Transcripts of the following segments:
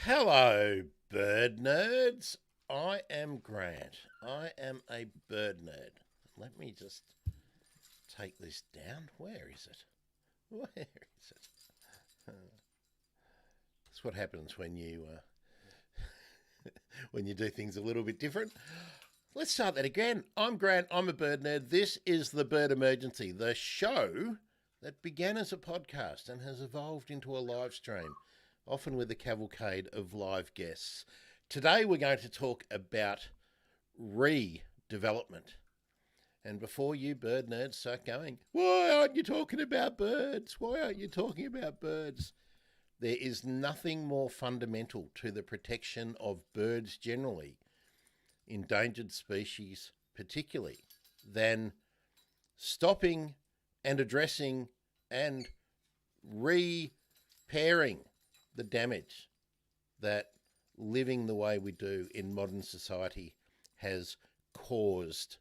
Hello, bird nerds. I am Grant. I am a bird nerd. Let me just take this down. Where is it? Where is it? That's what happens when you when you do things a little bit different. Let's start that again. I'm Grant. I'm a bird nerd. This is the Bird Emergency, the show that began as a podcast and has evolved into a live stream, often with a cavalcade of live guests. Today we're going to talk about redevelopment. And before you bird nerds start going, why aren't you talking about birds? Why aren't you talking about birds? There is nothing more fundamental to the protection of birds generally, endangered species particularly, than stopping and addressing and repairing the damage that living the way we do in modern society has caused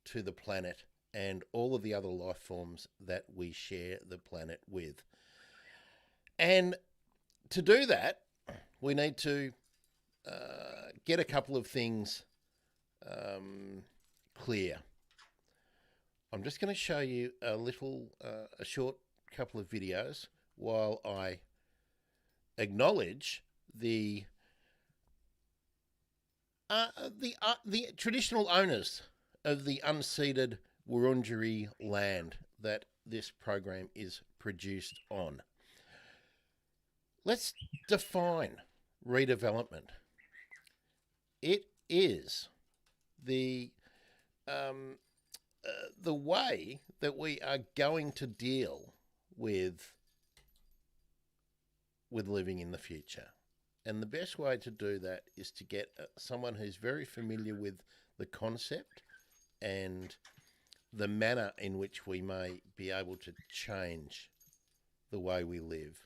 to the planet and all of the other life forms that we share the planet with. And to do that, we need to get a couple of things clear. I'm just going to show you a short couple of videos while I acknowledge the traditional owners of the unceded Wurundjeri land that this program is produced on. Let's define redevelopment. It is the way that we are going to deal with living in the future. And the best way to do that is to get someone who's very familiar with the concept and the manner in which we may be able to change the way we live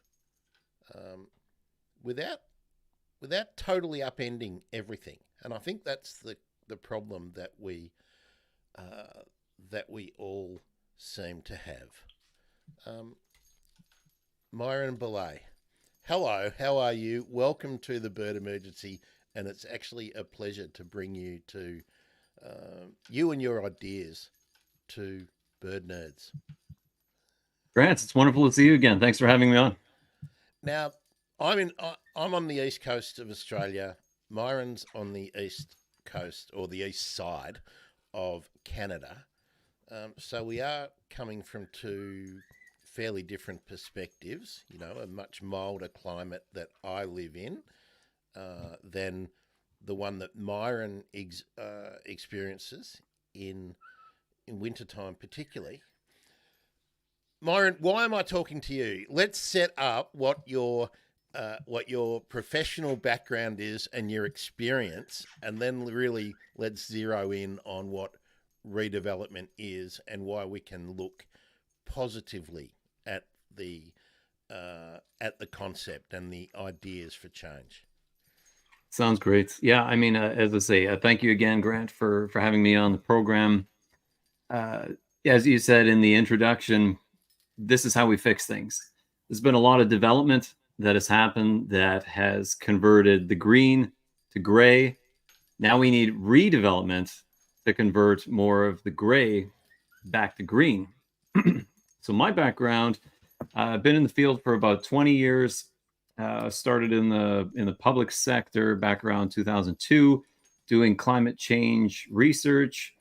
without totally upending everything. And I think that's the problem that we all seem to have. Myron Belej. Hello, how are you? Welcome to the Bird Emergency, and it's actually a pleasure to bring you to you and your ideas to bird nerds. Grant, it's wonderful to see you again. Thanks for having me on. Now, I'm on the east coast of Australia. Myron's on the east coast or the east side of Canada. So we are coming from two fairly different perspectives. You know, a much milder climate that I live in than the one that Myron experiences in wintertime, particularly. Myron, why am I talking to you? Let's set up what your professional background is and your experience, and then really let's zero in on what redevelopment is and why we can look positively at the concept and the ideas for change. Sounds great. Yeah, I mean, as I say, thank you again, Grant, for having me on the program. As you said in the introduction, this is how we fix things. There's been a lot of development that has happened that has converted the green to gray. Now we need redevelopment to convert more of the gray back to green. So my background, I've been in the field for about 20 years. Started in the public sector back around 2002, doing climate change research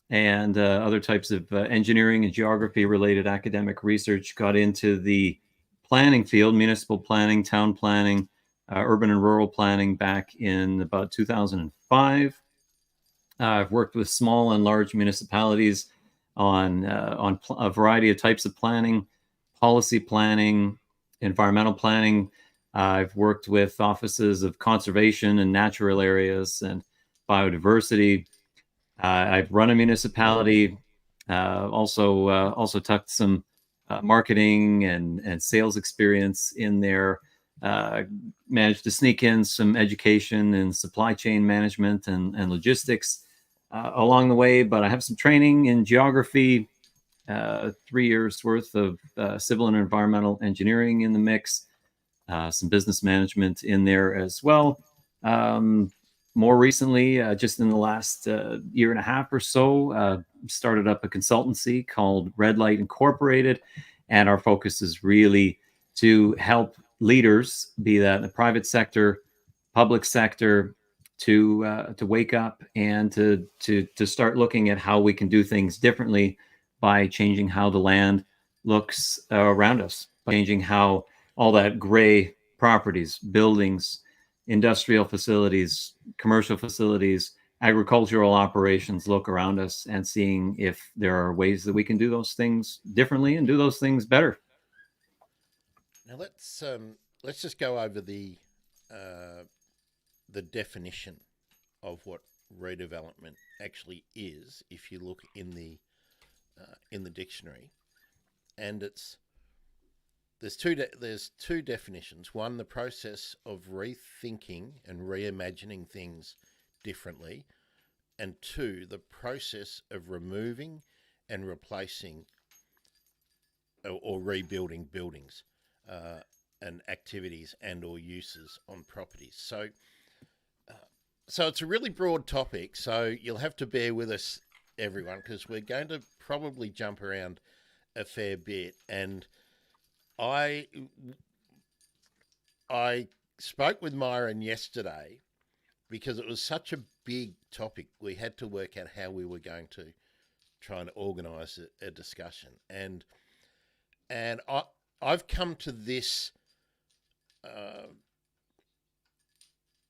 and other types of engineering and geography related academic research. Got into the planning field, municipal planning, town planning, urban and rural planning back in about 2005. I've worked with small and large municipalities on a variety of types of planning, policy planning, environmental planning. I've worked with offices of conservation and natural areas and biodiversity. I've run a municipality, also tucked some marketing and sales experience in there. Managed to sneak in some education in supply chain management and logistics along the way, but I have some training in geography, 3 years worth of civil and environmental engineering in the mix. some business management in there as well. More recently, just in the last year and a half or so, started up a consultancy called Red Light Incorporated. And our focus is really to help leaders, be that in the private sector, public sector, to wake up and to start looking at how we can do things differently by changing how the land looks around us, by changing how all that gray properties, buildings, industrial facilities, commercial facilities, agricultural operations look around us, and seeing if there are ways that we can do those things differently and do those things better. Now let's just go over the definition of what redevelopment actually is. If you look in the dictionary, and there's two definitions. One, the process of rethinking and reimagining things differently, and two, the process of removing and replacing or rebuilding buildings and activities and or uses on properties. So it's a really broad topic, so you'll have to bear with us, everyone, because we're going to probably jump around a fair bit. And I spoke with Myron yesterday because it was such a big topic. We had to work out how we were going to try and organise a discussion. And I've come to this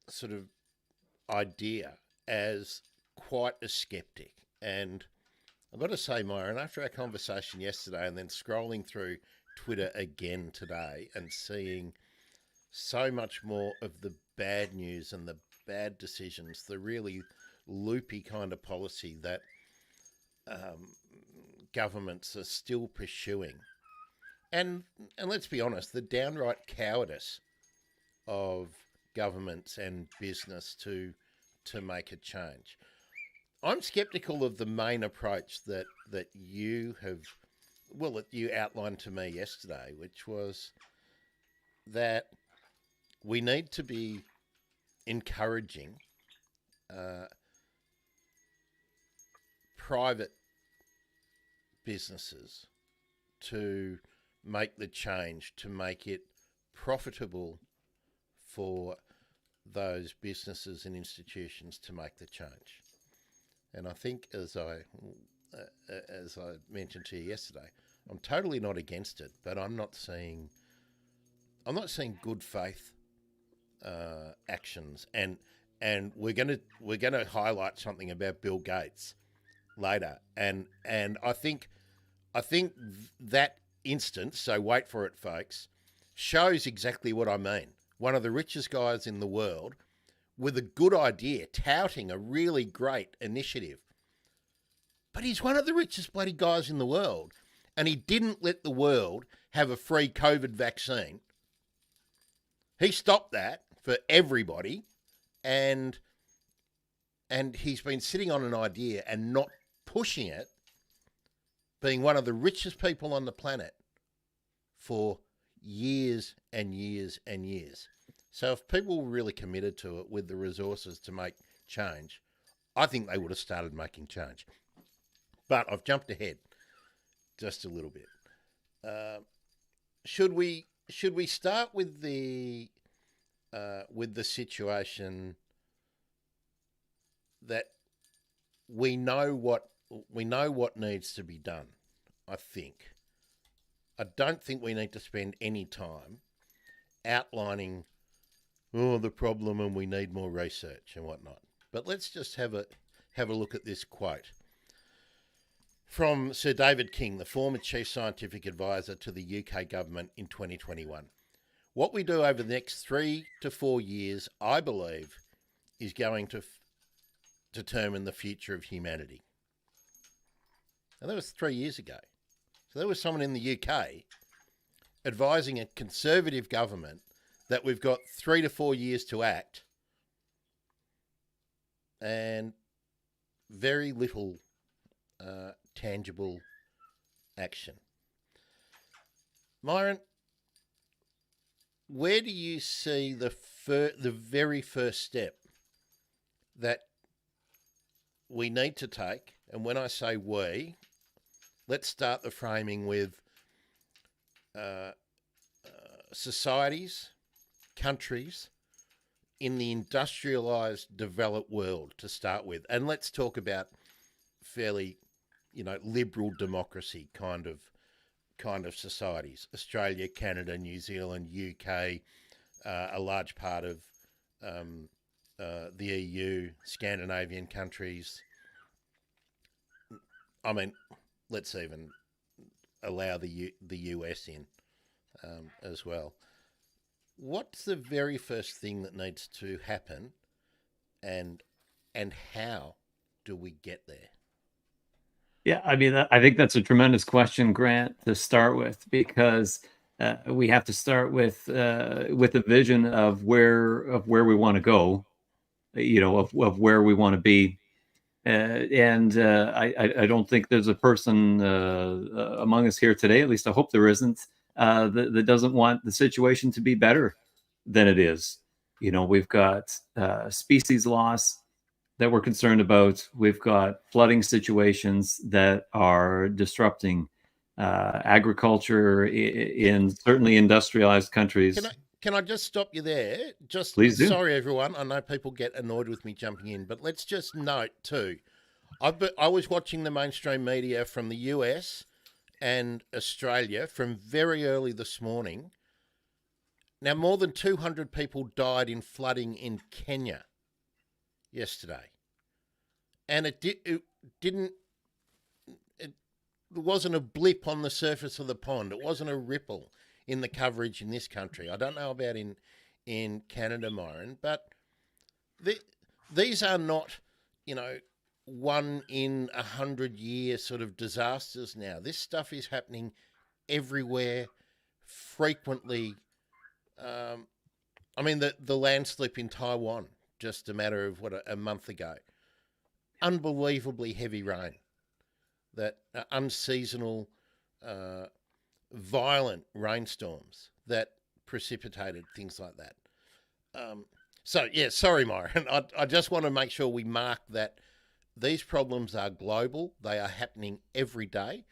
sort of idea as quite a skeptic. And I've got to say, Myron, after our conversation yesterday and then scrolling through Twitter again today and seeing so much more of the bad news and the bad decisions, the really loopy kind of policy that governments are still pursuing, and let's be honest, the downright cowardice of governments and business to make a change. I'm skeptical of the main approach that you have, well, that you outlined to me yesterday, which was that we need to be encouraging private businesses to make the change, to make it profitable for those businesses and institutions to make the change. And I think, as I mentioned to you yesterday, I'm totally not against it, but I'm not seeing good faith actions. And we're gonna highlight something about Bill Gates later, and I think that instance, so wait for it, folks, shows exactly what I mean. One of the richest guys in the world with a good idea, touting a really great initiative. But he's one of the richest bloody guys in the world, and he didn't let the world have a free COVID vaccine. He stopped that for everybody, and he's been sitting on an idea and not pushing it, being one of the richest people on the planet for years and years and years. So if people were really committed to it with the resources to make change, I think they would have started making change. But I've jumped ahead just a little bit. Should we start with the situation that we know what needs to be done? I think. I don't think we need to spend any time outlining the problem and we need more research and whatnot. But let's just have a look at this quote from Sir David King, the former Chief Scientific Advisor to the UK government in 2021. What we do over the next 3 to 4 years, I believe, is going to determine the future of humanity. And that was 3 years ago. So there was someone in the UK advising a Conservative government that we've got 3 to 4 years to act and very little tangible action. Myron, where do you see the very first step that we need to take? And when I say we, let's start the framing with uh, societies, countries in the industrialized, developed world to start with, and let's talk about fairly, liberal democracy kind of societies: Australia, Canada, New Zealand, UK, a large part of the EU, Scandinavian countries. I mean, let's even allow the US in as well. What's the very first thing that needs to happen, and how do we get there? Yeah, I mean, I think that's a tremendous question, Grant, to start with, because we have to start with a vision of where we want to go, of where we want to be. And I don't think there's a person among us here today, at least I hope there isn't, that doesn't want the situation to be better than it is. We've got species loss that we're concerned about. We've got flooding situations that are disrupting agriculture in certainly industrialized countries. Can I just stop you there? Just Please do. Sorry, everyone. I know people get annoyed with me jumping in, but let's just note too. I was watching the mainstream media from the US and Australia from very early this morning. Now, more than 200 people died in flooding in Kenya yesterday, and it wasn't a blip on the surface of the pond. It wasn't a ripple in the coverage in this country. I don't know about in Canada, Myron, but these are not, 1 in 100-year sort of disasters now. This stuff is happening everywhere, frequently. I mean, the landslip in Taiwan, just a matter of a month ago. Unbelievably heavy rain, that unseasonal, violent rainstorms that precipitated things like that. Sorry, Myron. I just want to make sure we mark that these problems are global. They are happening every day.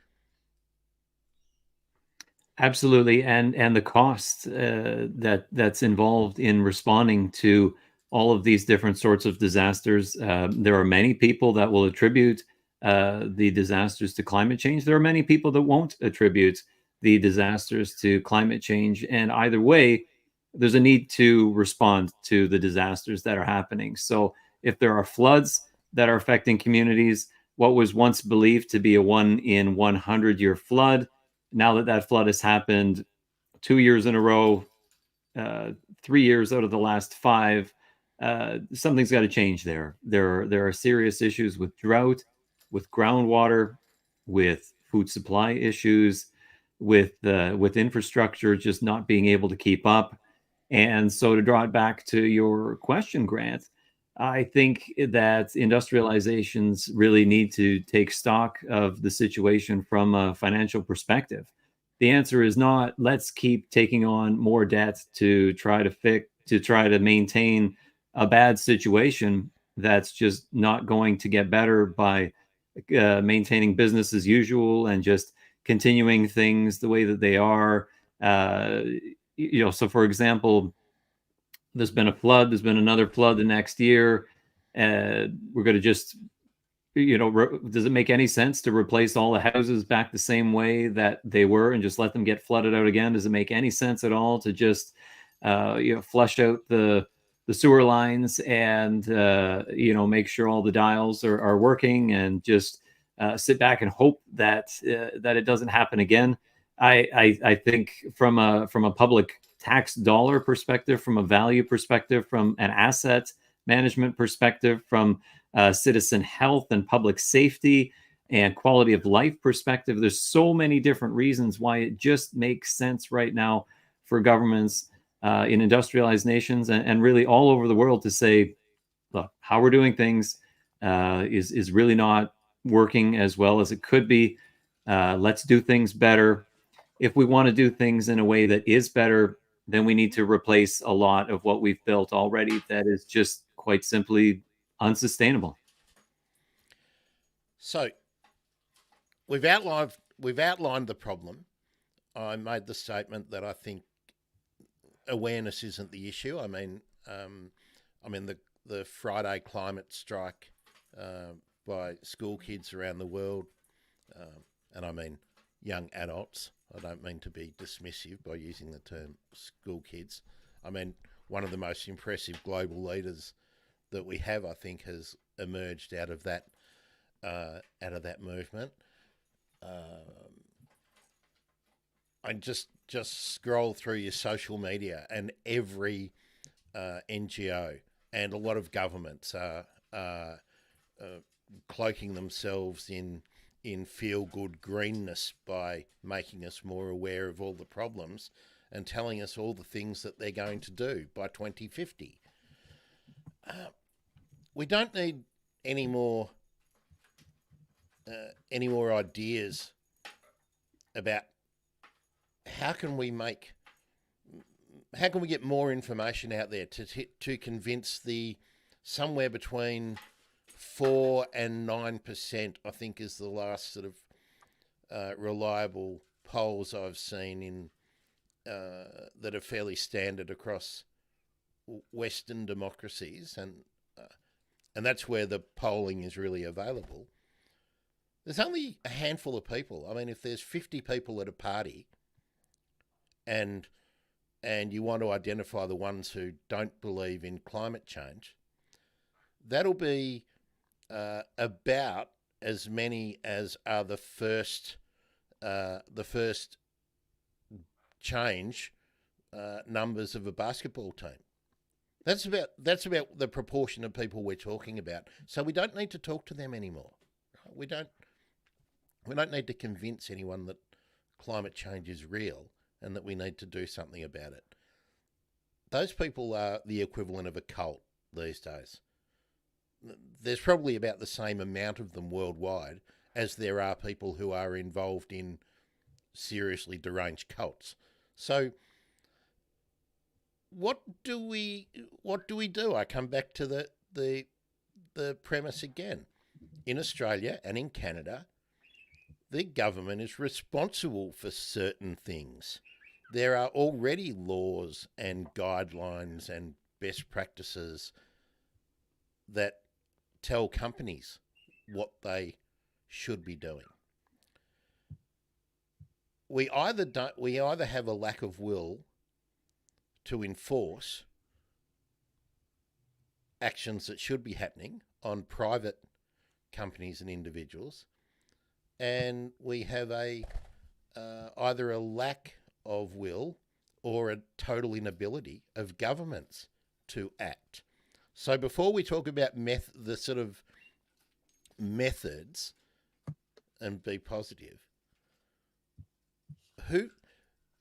Absolutely, and the cost that's involved in responding to all of these different sorts of disasters. There are many people that will attribute the disasters to climate change. There are many people that won't attribute the disasters to climate change. And either way, there's a need to respond to the disasters that are happening. So if there are floods that are affecting communities, what was once believed to be a 1 in 100-year flood, now that flood has happened 2 years in a row, 3 years out of the last 5, something's got to change there. There are serious issues with drought, with groundwater, with food supply issues, with infrastructure just not being able to keep up. And so, to draw it back to your question, Grant, I think that industrializations really need to take stock of the situation from a financial perspective. The answer is not let's keep taking on more debt to try to maintain a bad situation that's just not going to get better by maintaining business as usual and just continuing things the way that they are. So for example, there's been a flood, there's been another flood the next year. We're going to just, does it make any sense to replace all the houses back the same way that they were and just let them get flooded out again? Does it make any sense at all to just, flush out the sewer lines and, make sure all the dials are working and just sit back and hope that it doesn't happen again? I think from a public tax dollar perspective, from a value perspective, from an asset management perspective, from citizen health and public safety and quality of life perspective, there's so many different reasons why it just makes sense right now for governments in industrialized nations and really all over the world to say, look, how we're doing things is really not working as well as it could be. Let's do things better. If we want to do things in a way that is better, then we need to replace a lot of what we've built already that is just quite simply unsustainable. So we've outlined the problem. I made the statement that I think awareness isn't the issue. The Friday climate strike by school kids around the world, and I mean young adults. I don't mean to be dismissive by using the term school kids. I mean, one of the most impressive global leaders that we have, I think, has emerged out of that movement. I just scroll through your social media, and every NGO and a lot of governments are cloaking themselves in feel-good greenness by making us more aware of all the problems and telling us all the things that they're going to do by 2050. We don't need any more ideas about how can we get more information out there to convince the somewhere between 4 and 9%, I think, is the last sort of reliable polls I've seen in that are fairly standard across Western democracies, and that's where the polling is really available. There's only a handful of people. I mean, if there's 50 people at a party, and you want to identify the ones who don't believe in climate change, that'll be about as many as are the first change numbers of a basketball team. That's about the proportion of people we're talking about. So we don't need to talk to them anymore. We don't need to convince anyone that climate change is real and that we need to do something about it. Those people are the equivalent of a cult these days. There's probably about the same amount of them worldwide as there are people who are involved in seriously deranged cults. So what do we do? I come back to the premise again. In Australia and in Canada, the government is responsible for certain things. There are already laws and guidelines and best practices that tell companies what they should be doing. We either have a lack of will to enforce actions that should be happening on private companies and individuals, and we have either a lack of will or a total inability of governments to act. So before we talk about the sort of methods and be positive,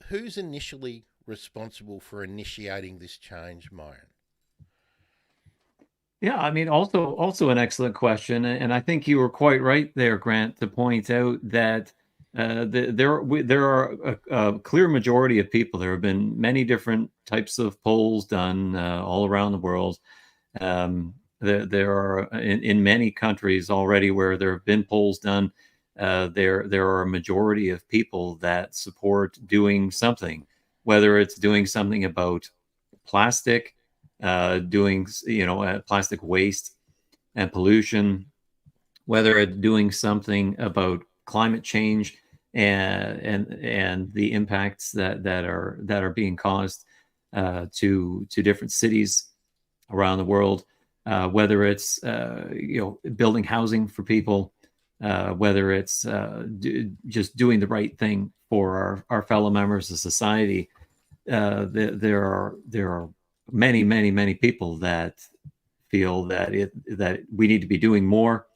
who's initially responsible for initiating this change, Myron? Yeah, I mean, also an excellent question, and I think you were quite right there, Grant, to point out that there are a clear majority of people. There have been many different types of polls done all around the world. There are in many countries already where there have been polls done. There are a majority of people that support doing something, whether it's doing something about plastic, doing plastic waste and pollution, whether it's doing something about climate change and the impacts that are being caused to different cities around the world, whether it's building housing for people, whether it's just doing the right thing for our fellow members of society. There are many people that feel that we need to be doing more,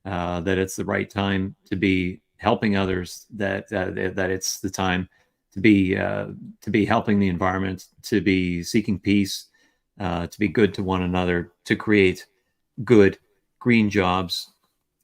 that it's the right time to be helping others, that it's the time to be helping the environment, to be seeking peace, to be good to one another, to create good green jobs,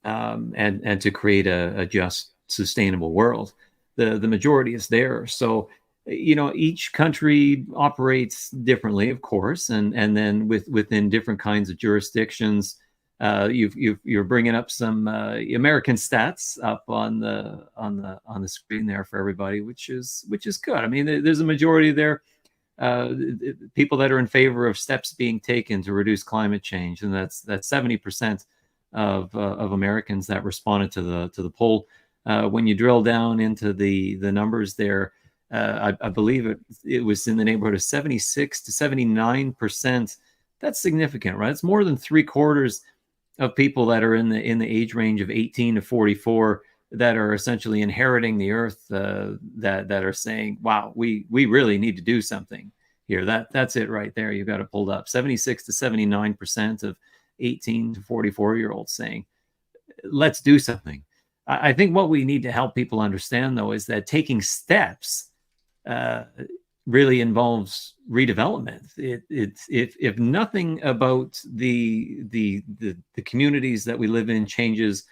and to create a just, sustainable world. The majority is there. So each country operates differently, of course, and then within different kinds of jurisdictions. You're bringing up some American stats up on the screen there for everybody, which is good. I mean, there's a majority there, people that are in favor of steps being taken to reduce climate change, and that's 70% of Americans that responded to the poll. When you drill down into the numbers there, I believe it was in the neighborhood of 76 to 79%. That's significant, right? It's more than 3/4 of people that are in the age range of 18 to 44 that are essentially inheriting the earth, that are saying, wow, we really need to do something here. That's it right there. You've got it pulled up. 76 to 79% of 18 to 44-year-olds saying, let's do something. I think what we need to help people understand, though, is that taking steps really involves redevelopment. If nothing about the communities that we live in changes,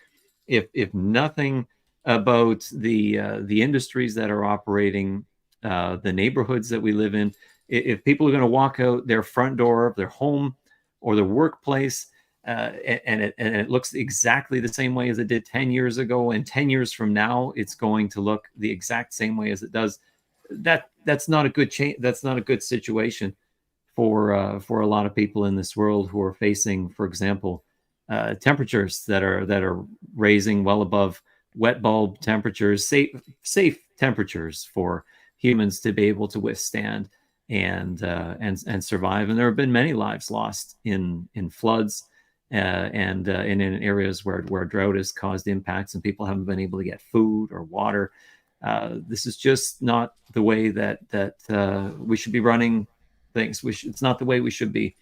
if nothing about the industries that are operating, the neighborhoods that we live in, if people are going to walk out their front door of their home or their workplace, and it looks exactly the same way as it did 10 years ago, and 10 years from now it's going to look the exact same way as it does, that's not a good change. That's not a good situation for a lot of people in this world who are facing, for example, temperatures that are raising well above wet bulb temperatures, safe temperatures for humans to be able to withstand and survive. And there have been many lives lost in floods and in areas where drought has caused impacts and people haven't been able to get food or water. This is just not the way that we should be running things. It's not the way we should be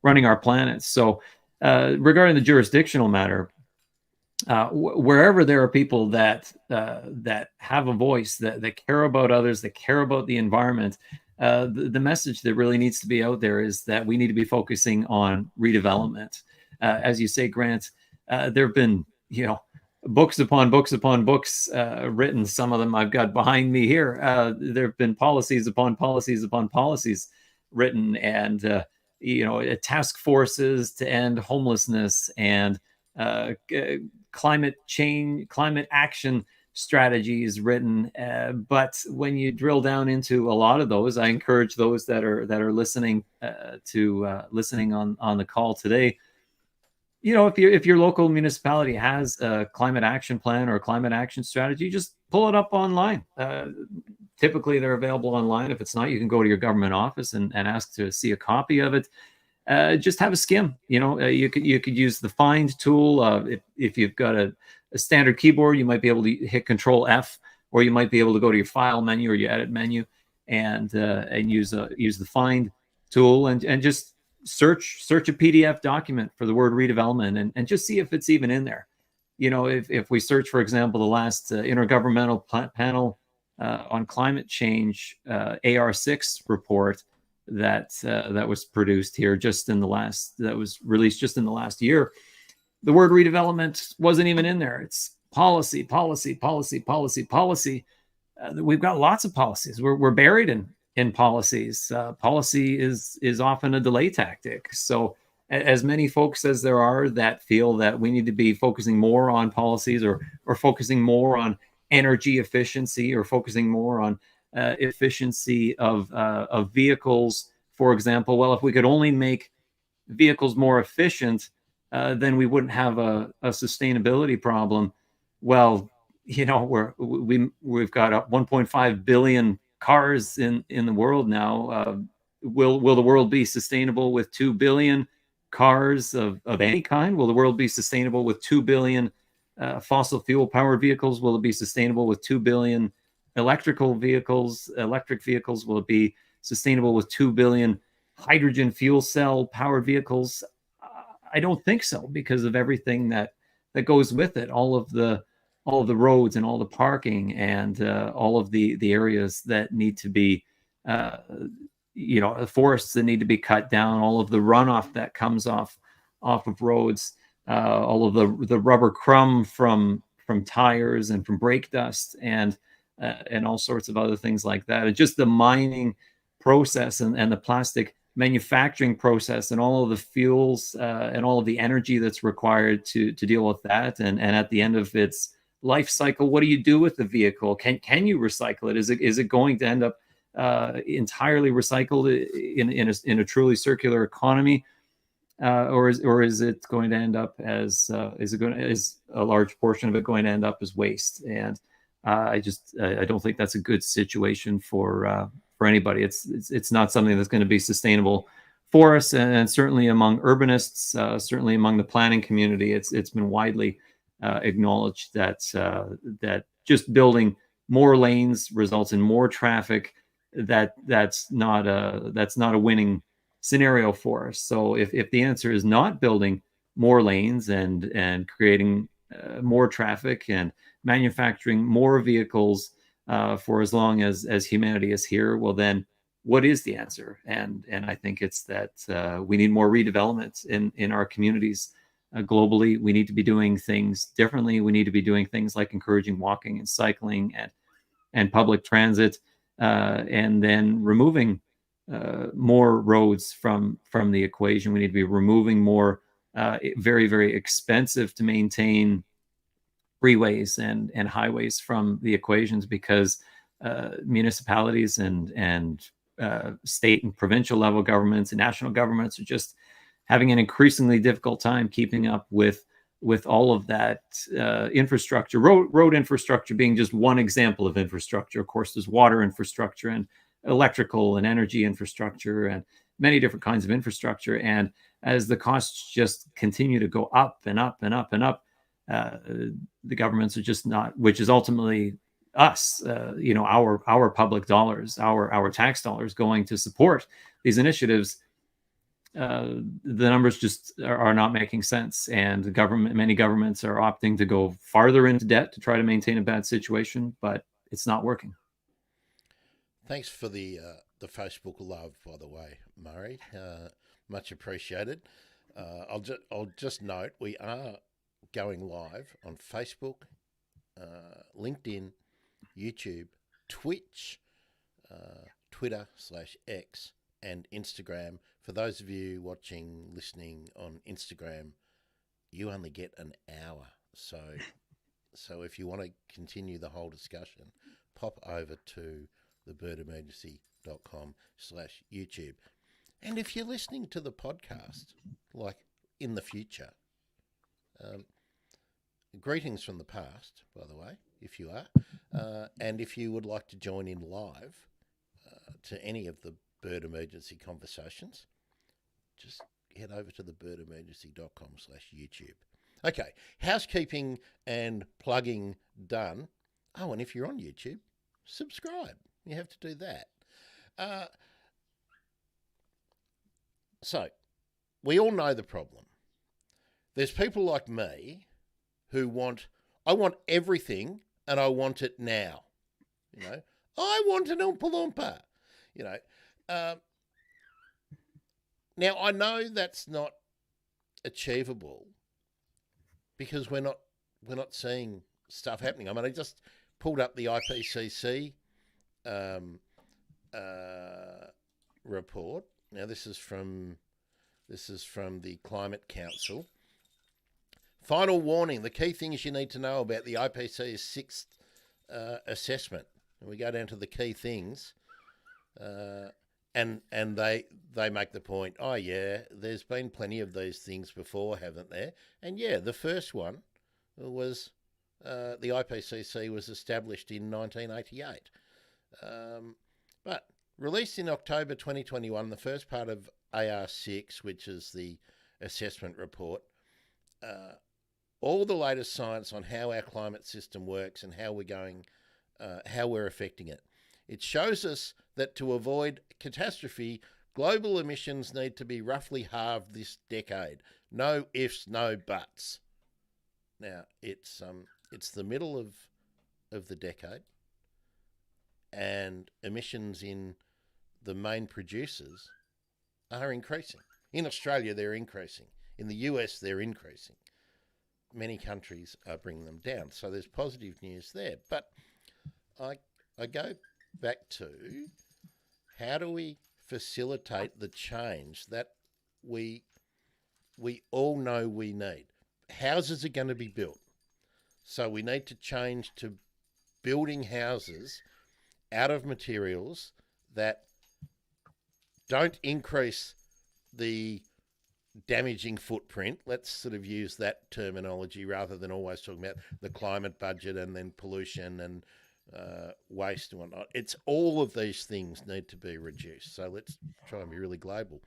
running our planet. So regarding the jurisdictional matter, wherever there are people that have a voice, that care about others, that care about the environment, the message that really needs to be out there is that we need to be focusing on redevelopment. As you say, Grant, there have been, books upon books upon books written. Some of them I've got behind me here. There have been policies upon policies upon policies written, and task forces to end homelessness and climate change, climate action strategies written. But when you drill down into a lot of those, I encourage those that are listening listening on the call today. If your local municipality has a climate action plan or a climate action strategy, just pull it up online. Typically, they're available online. If it's not, you can go to your government office and ask to see a copy of it. Just have a skim. You could use the find tool. If you've got a standard keyboard, you might be able to hit Control F, or you might be able to go to your file menu or your edit menu and use the find tool and just search a PDF document for the word redevelopment and just see if it's even in there. If we search, for example, the last intergovernmental panel on climate change AR6 report that was produced here that was released just in the last year, the word redevelopment wasn't even in there. It's policy. We've got lots of policies. We're buried in policies. Policy is often a delay tactic. So as many folks as there are that feel that we need to be focusing more on policies or focusing more on energy efficiency or focusing more on efficiency of vehicles, for example, well, if we could only make vehicles more efficient, then we wouldn't have a sustainability problem. Well, we've got 1.5 billion cars in the world now. Will the world be sustainable with 2 billion cars of any kind? Will the world be sustainable with 2 billion fossil fuel powered vehicles? Will it be sustainable with 2 billion electric vehicles? Will it be sustainable with 2 billion hydrogen fuel cell powered vehicles? I don't think so, because of everything that goes with it. All of the roads and all the parking and all of the areas that need to be, forests that need to be cut down, all of the runoff that comes off of roads, all of the rubber crumb from tires and from brake dust, and and all sorts of other things like that. And just the mining process and the plastic manufacturing process and all of the fuels and all of the energy that's required to deal with that. And at the end of its life cycle, what do you do with the vehicle? Can you recycle it? Is it going to end up entirely recycled in a truly circular economy? Or is it going to end up as is a large portion of it going to end up as waste? And I don't think that's a good situation for anybody. It's not something that's going to be sustainable for us, and certainly among urbanists, certainly among the planning community, it's been widely acknowledged that just building more lanes results in more traffic. That's not a winning scenario for us. So if the answer is not building more lanes and creating more traffic and manufacturing more vehicles for as long as humanity is here, well then what is the answer? And I think it's that we need more redevelopment in our communities globally. We need to be doing things differently. We need to be doing things like encouraging walking and cycling and public transit, and then removing more roads from the equation. We need to be removing more very, very expensive to maintain freeways and highways from the equations, because municipalities and state and provincial level governments and national governments are just having an increasingly difficult time keeping up with all of that infrastructure. Road infrastructure being just one example of infrastructure. Of course, there's water infrastructure and electrical and energy infrastructure and many different kinds of infrastructure. And as the costs just continue to go up and up and up and up, the governments are just not, which is ultimately us, our public dollars, our tax dollars going to support these initiatives. The numbers just are not making sense, and many governments are opting to go farther into debt to try to maintain a bad situation, but it's not working. Thanks for the Facebook love, by the way, Murray. Much appreciated. I'll just note we are going live on Facebook, LinkedIn, YouTube, Twitch, Twitter/X, and Instagram. For those of you listening on Instagram, you only get an hour. So if you want to continue the whole discussion, pop over to thebirdemergency.com/YouTube. And if you're listening to the podcast, like in the future, greetings from the past, by the way, if you are. And if you would like to join in live to any of the Bird Emergency conversations, just head over to thebirdemergency.com/YouTube. Okay, housekeeping and plugging done. Oh, and if you're on YouTube, subscribe. You have to do that. So, we all know the problem. There's people like me who I want everything and I want it now. I want an Oompa Loompa. Now, I know that's not achievable because we're not seeing stuff happening. I mean, I just pulled up the IPCC report. Now, this is from the Climate Council. Final warning: the key things you need to know about the IPCC's sixth assessment. And we go down to the key things. And they make the point, oh yeah, there's been plenty of these things before, haven't there? And yeah, the first one was the IPCC was established in 1988. But released in October 2021, the first part of AR6, which is the assessment report, all the latest science on how our climate system works and how we're affecting it. It shows us that to avoid catastrophe, global emissions need to be roughly halved this decade. No ifs, no buts. Now, it's the middle of the decade, and emissions in the main producers are increasing. In Australia, they're increasing. In the US, they're increasing. Many countries are bringing them down. So there's positive news there. But I go back to, how do we facilitate the change that we we all know we need? Houses are going to be built, so we need to change to building houses out of materials that don't increase the damaging footprint. Let's sort of use that terminology rather than always talking about the climate budget and then pollution and waste and whatnot. It's all of these things need to be reduced. So let's try and be really global.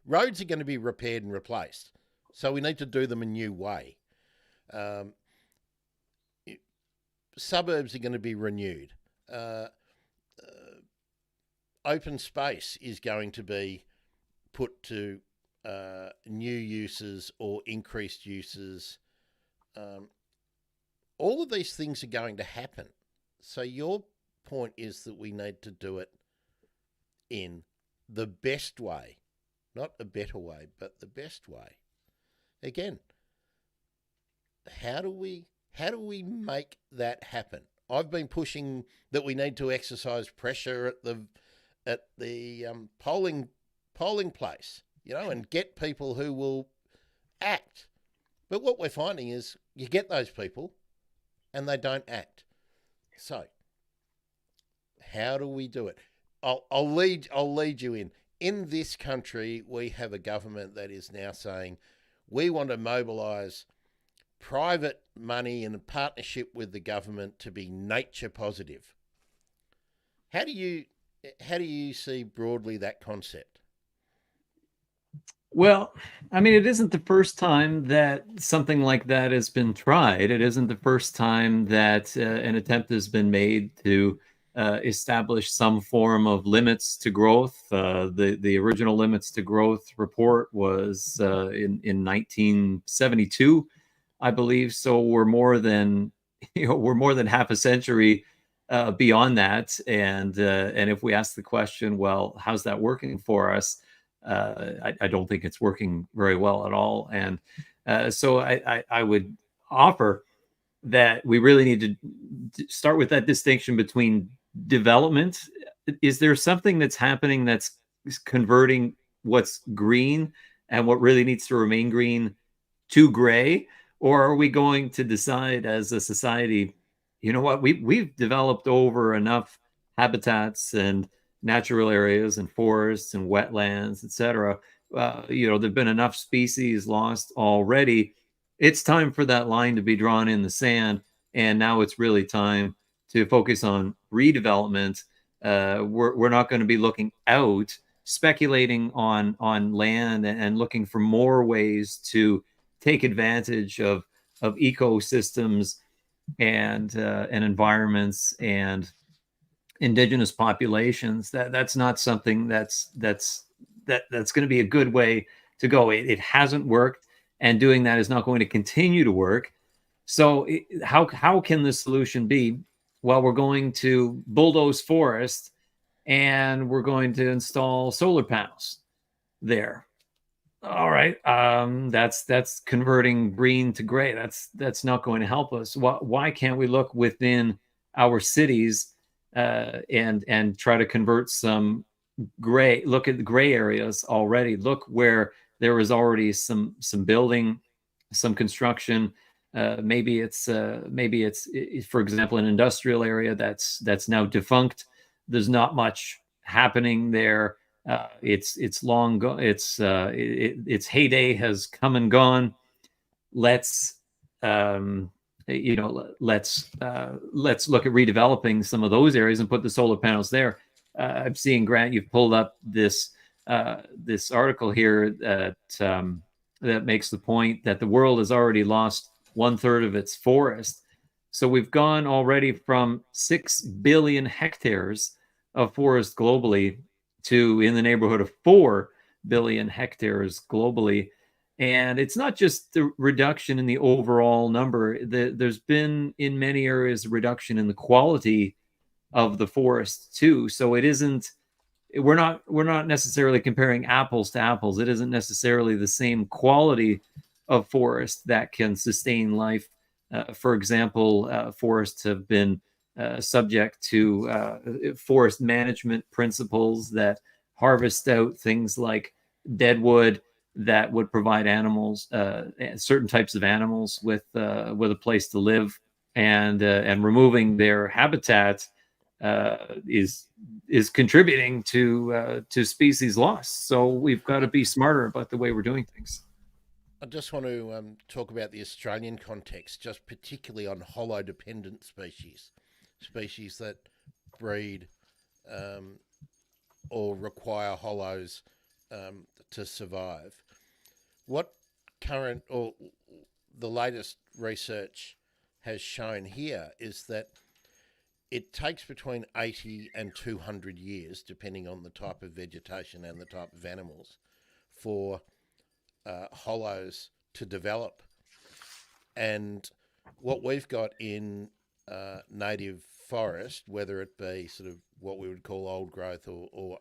Roads are going to be repaired and replaced, so we need to do them a new way. Um, Suburbs are going to be renewed. Uh, Open space is going to be put to new uses or increased uses. All of these things are going to happen. So your point is that we need to do it in the best way, not a better way, but the best way. Again, how do we make that happen? I've been pushing that we need to exercise pressure at the polling place, and get people who will act. But what we're finding is you get those people and they don't act. So how do we do it? I'll lead you in. In this country, we have a government that is now saying we want to mobilise private money in a partnership with the government to be nature positive. How do you see broadly that concept? Well, I mean, it isn't the first time that something like that has been tried. It isn't the first time that an attempt has been made to establish some form of limits to growth. The original limits to growth report was in 1972, I believe. So we're more than half a century beyond that. And if we ask the question, well, how's that working for us? I don't think it's working very well at all. And so I would offer that we really need to start with that distinction between development. Is there something that's happening that's converting what's green and what really needs to remain green to gray? Or are we going to decide as a society, you know what, we've developed over enough habitats and natural areas and forests and wetlands, etc. There've been enough species lost already. It's time for that line to be drawn in the sand, and now it's really time to focus on redevelopment. We're not going to be looking out, speculating on land and looking for more ways to take advantage of ecosystems and environments and indigenous populations. That's not something that's going to be a good way to go. It hasn't worked, and doing that is not going to continue to work. So how can the solution be? Well, we're going to bulldoze forests and we're going to install solar panels there. All right, that's converting green to gray. That's not going to help us. Why can't we look within our cities and try to convert some gray? Look at the gray areas already. Look where there is already some building, some construction. Maybe it's for example an industrial area that's now defunct. There's not much happening there. It's long gone. Its heyday has come and gone. Let's let's look at redeveloping some of those areas and put the solar panels there. I'm seeing, Grant, you've pulled up this article here that makes the point that the world has already lost 1/3 of its forest. So we've gone already from 6 billion hectares of forest globally to in the neighborhood of 4 billion hectares globally. And it's not just the reduction in the overall number. There's been, in many areas, a reduction in the quality of the forest too. So it isn't, we're not necessarily comparing apples to apples. It isn't necessarily the same quality of forest that can sustain life. For example, forests have been subject to forest management principles that harvest out things like deadwood that would provide animals, certain types of animals, with a place to live, and removing their habitat is contributing to species loss. So we've got to be smarter about the way we're doing things. I just want to talk about the Australian context, just particularly on hollow-dependent species that breed or require hollows to survive. What current or the latest research has shown here is that it takes between 80 and 200 years, depending on the type of vegetation and the type of animals, for hollows to develop. And what we've got in native forest, whether it be sort of what we would call old growth or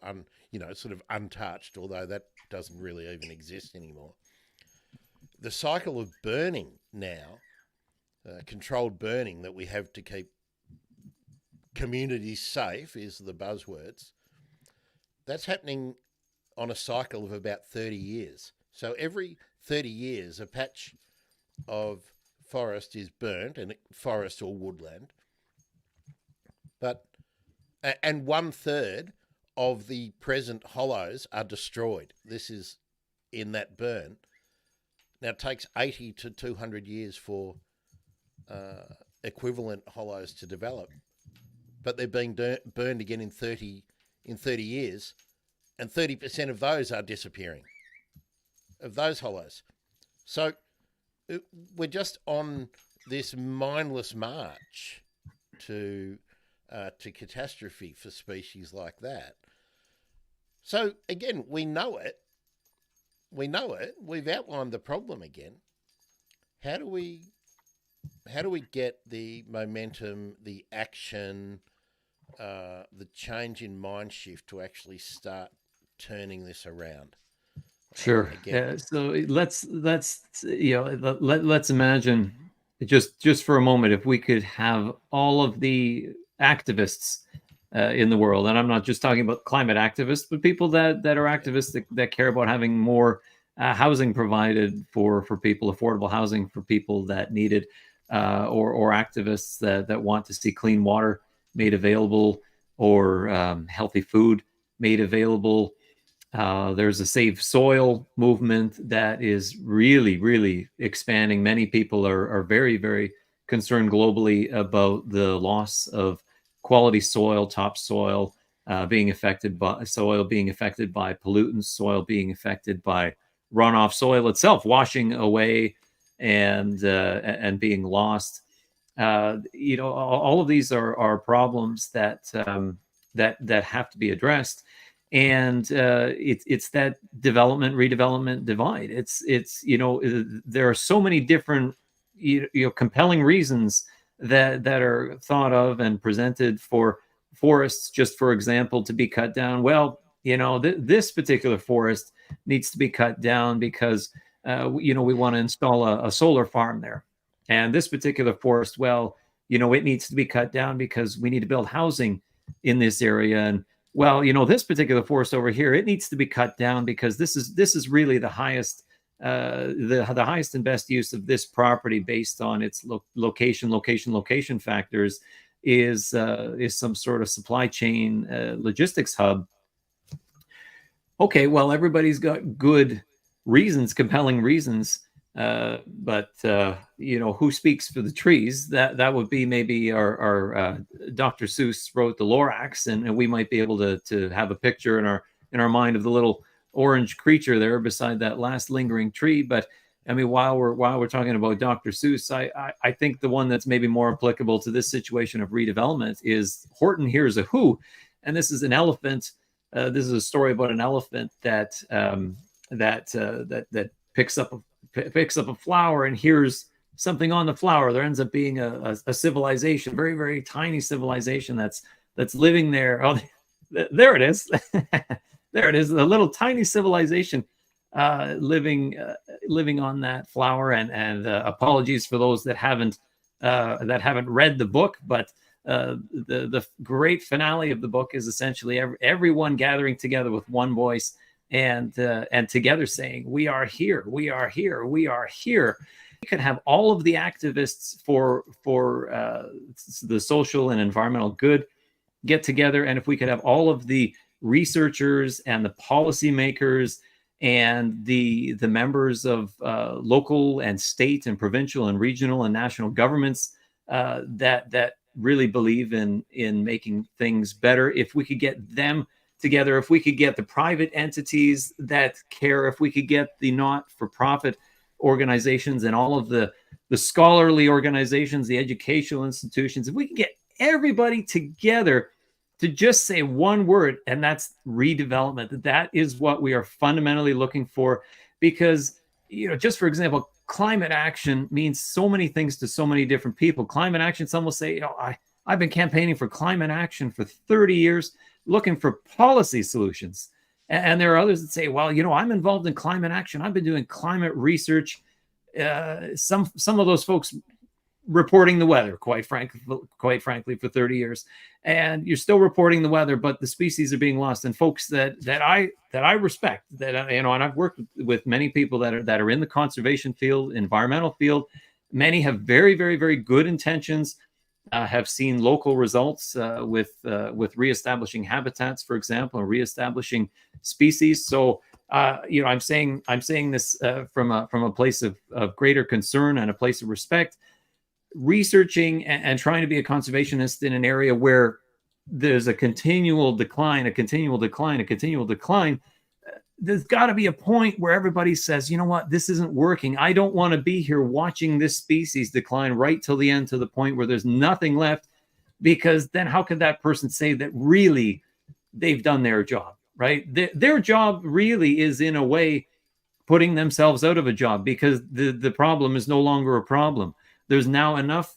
sort of untouched, although that doesn't really even exist anymore. The cycle of burning now, controlled burning that we have to keep communities safe is the buzzwords. That's happening on a cycle of about 30 years. So every 30 years, a patch of forest is burnt, and forest or woodland. And 1/3 of the present hollows are destroyed. This is in that burn. Now, it takes 80 to 200 years for equivalent hollows to develop, but they're being burned again in 30 years, and 30% of those are disappearing, of those hollows. So we're just on this mindless march to catastrophe for species like that. So again, we know it. We've outlined the problem again. How do we get the momentum, the action, the change in mind shift to actually start turning this around? Sure. So let's imagine just for a moment, if we could have all of the activists in the world, and I'm not just talking about climate activists, but people that are activists that care about having more housing provided for people, affordable housing for people that need it, or activists that want to see clean water made available, or healthy food made available. There's a Save Soil movement that is really, really expanding. Many people are very, very concerned globally about the loss of quality soil, topsoil being affected by pollutants, soil being affected by runoff, soil itself washing away and being lost. All of these are problems that have to be addressed. And it's that development redevelopment divide. There are so many different compelling reasons that are thought of and presented for forests, just for example, to be cut down. Well, this particular forest needs to be cut down because we want to install a solar farm there. And this particular forest, well, it needs to be cut down because we need to build housing in this area. And well, this particular forest over here, it needs to be cut down because this is really the highest the highest and best use of this property based on its location factors is some sort of supply chain logistics hub. Okay, well, everybody's got good reasons, compelling reasons, but who speaks for the trees? That would be maybe our Dr. Seuss wrote the Lorax, and we might be able to have a picture in our mind of the little orange creature there beside that last lingering tree. But I mean, while we're talking about Dr. Seuss, I think the one that's maybe more applicable to this situation of redevelopment is Horton Hears a Who, and this is an elephant. This is a story about an elephant that picks up a flower and hears something on the flower. There ends up being a civilization, very, very tiny civilization that's living there. Oh, there it is. There it is. A little tiny civilization living on that flower. And apologies for those that haven't read the book, but the great finale of the book is essentially everyone gathering together with one voice and together saying, we are here, we are here, we are here. We could have all of the activists for the social and environmental good get together, and if we could have all of the researchers and the policymakers and the members of local and state and provincial and regional and national governments that really believe in making things better, if we could get them together, if we could get the private entities that care, if we could get the not-for-profit organizations and all of the scholarly organizations, the educational institutions, if we could get everybody together to just say one word, and that's redevelopment. That is what we are fundamentally looking for, because, just for example, climate action means so many things to so many different people. Climate action, some will say, I've been campaigning for climate action for 30 years, looking for policy solutions. And there are others that say, well, I'm involved in climate action. I've been doing climate research. Some of those folks reporting the weather, quite frankly, for 30 years, and you're still reporting the weather, but the species are being lost. And folks that I respect, and I've worked with many people that are in the conservation field, environmental field. Many have very, very, very good intentions, have seen local results with reestablishing habitats, for example, and reestablishing species. So I'm saying this from a place of greater concern and a place of respect. Researching and trying to be a conservationist in an area where there's a continual decline, there's got to be a point where everybody says, you know what, this isn't working. I don't want to be here watching this species decline right till the end, to the point where there's nothing left, because then how could that person say that really they've done their job, right? Their job really is, in a way, putting themselves out of a job, because the problem is no longer a problem. There's now enough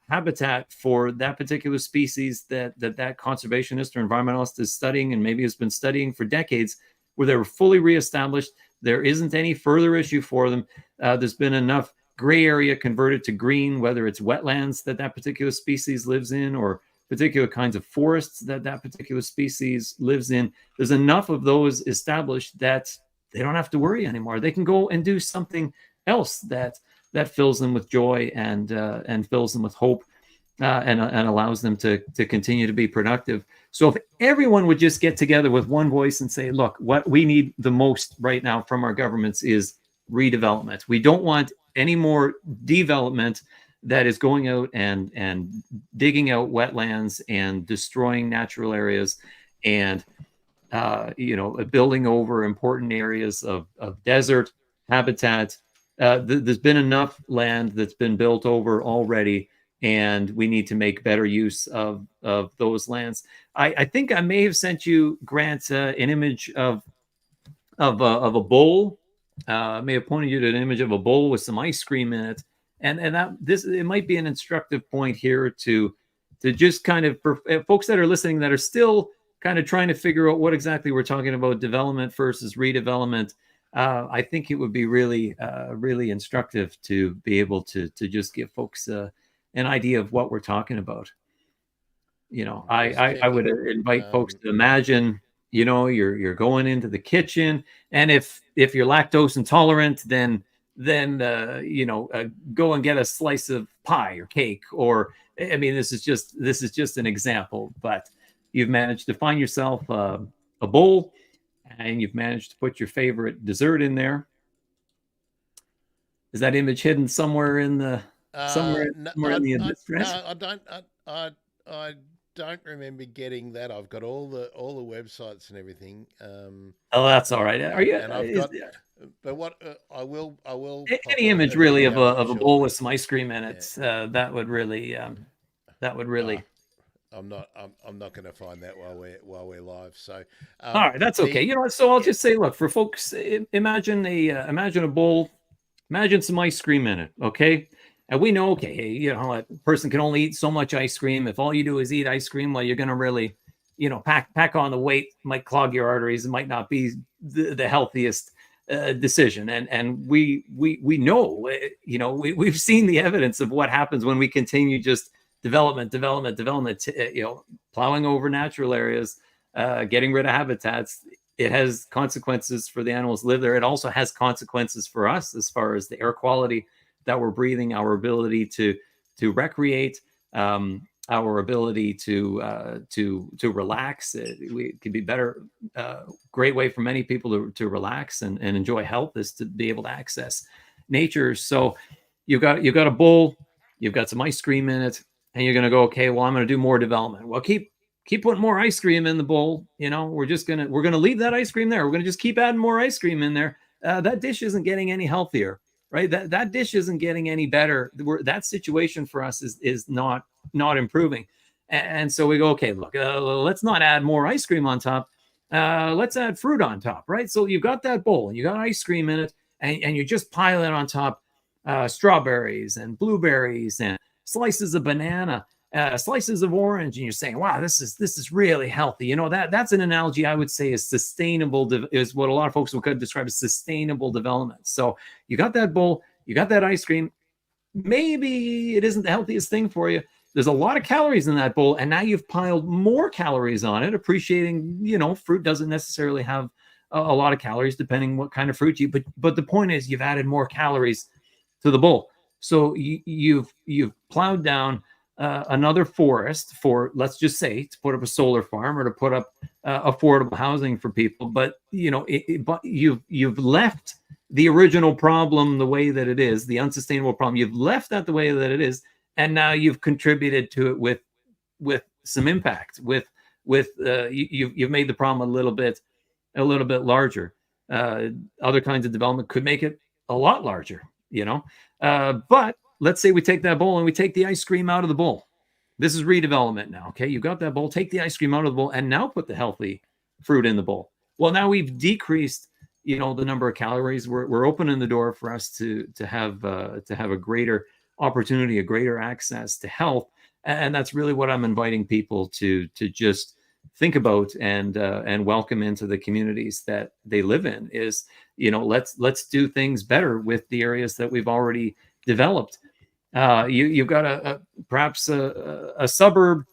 habitat for that particular species that conservationist or environmentalist is studying, and maybe has been studying for decades, where they're fully reestablished. There isn't any further issue for them. There's been enough gray area converted to green, whether it's wetlands that particular species lives in, or particular kinds of forests that particular species lives in. There's enough of those established that they don't have to worry anymore. They can go and do something else that fills them with joy and fills them with hope, and allows them to continue to be productive. So if everyone would just get together with one voice and say, look, what we need the most right now from our governments is redevelopment. We don't want any more development that is going out and digging out wetlands and destroying natural areas, and building over important areas of desert habitat. There's been enough land that's been built over already, and we need to make better use of those lands. I think I may have sent you, Grant, an image of a bowl. I may have pointed you to an image of a bowl with some ice cream in it, and it might be an instructive point here to just kind of, for folks that are listening that are still kind of trying to figure out what exactly we're talking about, development versus redevelopment. I think it would be really instructive to be able to just give folks an idea of what we're talking about. I would invite folks to imagine, you're going into the kitchen, and if you're lactose intolerant, then go and get a slice of pie or cake, or, I mean, this is just an example, but you've managed to find yourself a bowl, and you've managed to put your favorite dessert in there. Is that image hidden somewhere in the in the address? No, I don't remember getting that. I've got all the websites and everything. Oh, that's all right. Are you? And I've got, but what I will any image really of a bowl with some ice cream in it. Yeah. That would really. I'm not going to find that while we're live. So, all right, that's okay. So I'll just say, look, for folks, imagine a bowl, imagine some ice cream in it. Okay. And we know, okay, a person can only eat so much ice cream. If all you do is eat ice cream, well, you're going to really, pack on the weight, might clog your arteries. It might not be the healthiest decision. And we know, we've seen the evidence of what happens when we continue just development, plowing over natural areas, getting rid of habitats. It has consequences for the animals that live there. It also has consequences for us as far as the air quality that we're breathing, our ability to recreate, our ability to relax. It could be better. Great way for many people to relax and enjoy health is to be able to access nature. So you've got a bowl, you've got some ice cream in it, and you're going to go, okay, well, I'm going to do more development. Well, keep putting more ice cream in the bowl. We're going to leave that ice cream there. We're going to just keep adding more ice cream in there. That dish isn't getting any healthier, right? That dish isn't getting any better. That situation for us is not improving. And so we go, okay, look, let's not add more ice cream on top. Let's add fruit on top, right? So you've got that bowl and you got ice cream in it, and you just pile it on top, strawberries and blueberries and slices of banana, slices of orange, and you're saying, wow, this is really healthy. That's an analogy I would say is sustainable, is what a lot of folks would describe as sustainable development. So you got that bowl, you got that ice cream. Maybe it isn't the healthiest thing for you. There's a lot of calories in that bowl, and now you've piled more calories on it, appreciating, fruit doesn't necessarily have a lot of calories depending what kind of fruit you, but the point is you've added more calories to the bowl. So you've plowed down another forest for, let's just say, to put up a solar farm or to put up affordable housing for people. But but you've left the original problem the way that it is, the unsustainable problem. You've left that the way that it is, and now you've contributed to it with some impact. You've made the problem a little bit larger. Other kinds of development could make it a lot larger. But let's say we take that bowl and we take the ice cream out of the bowl. This is redevelopment now. Okay, you've got that bowl, take the ice cream out of the bowl, and now put the healthy fruit in the bowl. Well, now we've decreased, the number of calories. We're opening the door for us to have a greater opportunity, a greater access to health, and that's really what I'm inviting people to just think about and welcome into the communities that they live in. Is let's do things better with the areas that we've already developed. You've got perhaps a suburb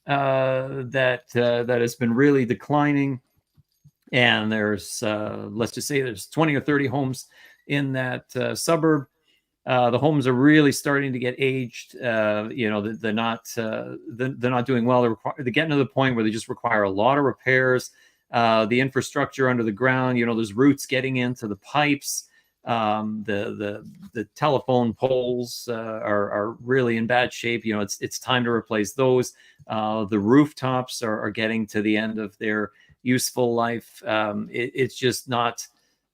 that has been really declining, and there's let's just say there's 20 or 30 homes in that suburb. The homes are really starting to get aged. They're not doing well. They're getting to the point where they just require a lot of repairs. The infrastructure under the ground, there's roots getting into the pipes. The telephone poles are really in bad shape. It's time to replace those. The rooftops are getting to the end of their useful life. It's just not.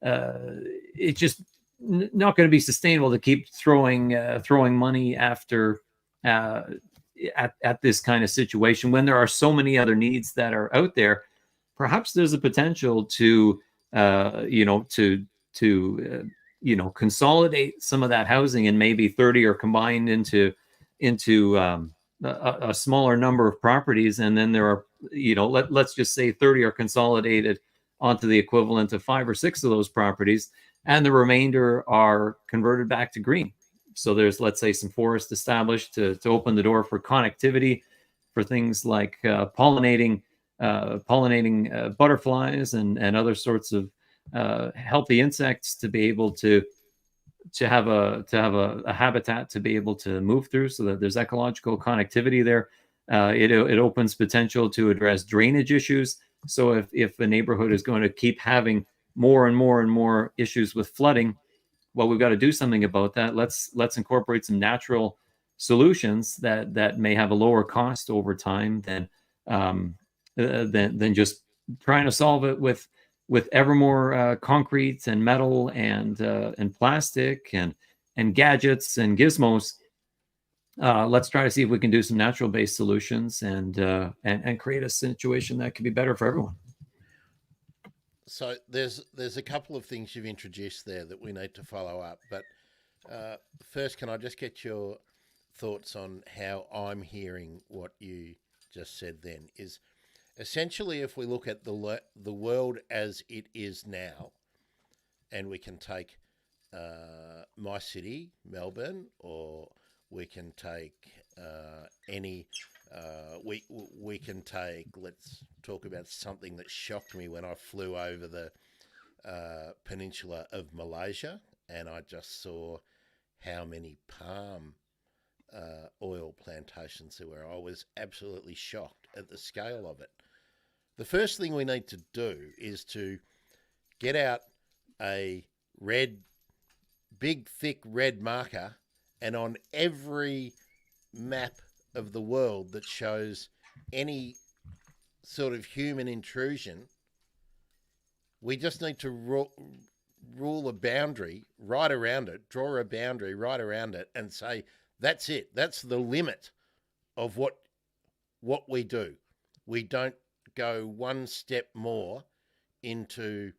It's just not going to be sustainable to keep throwing money after at this kind of situation when there are so many other needs that are out there. Perhaps there's a potential to consolidate some of that housing, and maybe 30 are combined into a smaller number of properties, and then there are let's just say 30 are consolidated onto the equivalent of 5 or 6 of those properties, and the remainder are converted back to green. So there's, let's say, some forest established to open the door for connectivity for things like pollinating butterflies and other sorts of healthy insects to be able to have a habitat to be able to move through, so that there's ecological connectivity there. It opens potential to address drainage issues. So if a neighborhood is going to keep having more and more and more issues with flooding, well, we've got to do something about that. Let's incorporate some natural solutions that may have a lower cost over time than just trying to solve it with ever more concrete and metal and plastic and gadgets and gizmos. Let's try to see if we can do some natural-based solutions and create a situation that could be better for everyone. So there's a couple of things you've introduced there that we need to follow up. But first, can I just get your thoughts on how I'm hearing what you just said then? Is essentially, if we look at the world as it is now, and we can take my city, Melbourne, or We can take any. We can take. Let's talk about something that shocked me when I flew over the peninsula of Malaysia, and I just saw how many palm oil plantations there were. I was absolutely shocked at the scale of it. The first thing we need to do is to get out a big, thick red marker, and on every map of the world that shows any sort of human intrusion, we just need to rule a boundary right around it, draw a boundary right around it, and say, that's it. That's the limit of what we do. We don't go one step more into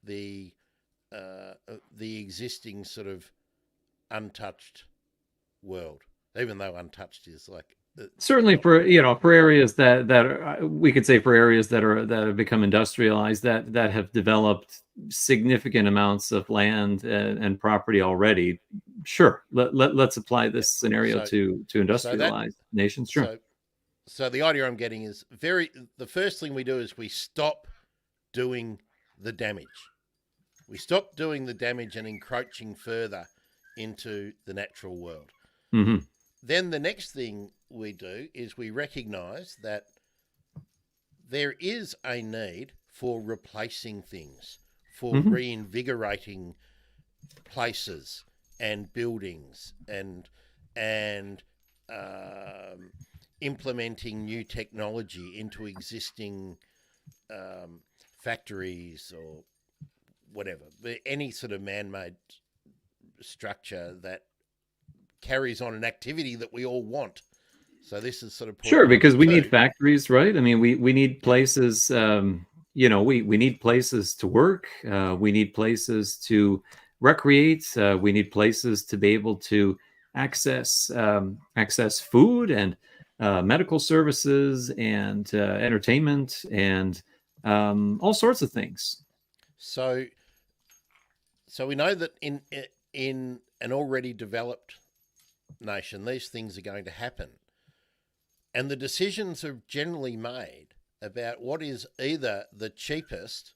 the existing sort of untouched world, even though untouched is like certainly for areas that we could say for areas that have become industrialized, that have developed significant amounts of land and property already. Sure, let's apply this scenario to industrialized nations. Sure. So the idea I'm getting is the first thing we do is we stop doing the damage. We stop doing the damage and encroaching further into the natural world. Mm-hmm. Then the next thing we do is we recognise that there is a need for replacing things, for reinvigorating places and buildings and implementing new technology into existing factories or whatever, any sort of man-made structure that carries on an activity that we all want. So this is sort of sure, because we need factories, right? I mean, we need places. We need places to work. We need places to recreate. We need places to be able to access food and medical services and entertainment and all sorts of things. So we know that in an already developed nation, these things are going to happen. And the decisions are generally made about what is either the cheapest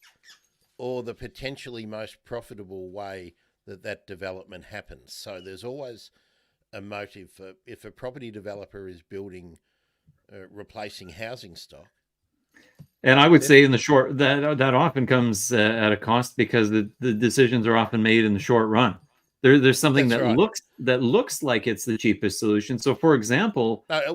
or the potentially most profitable way that development happens. So there's always a motive for, if a property developer is building, replacing housing stock. And I would say in the short, that often comes at a cost, because the decisions are often made in the short run. There's something that looks like it's the cheapest solution. So, for example, right?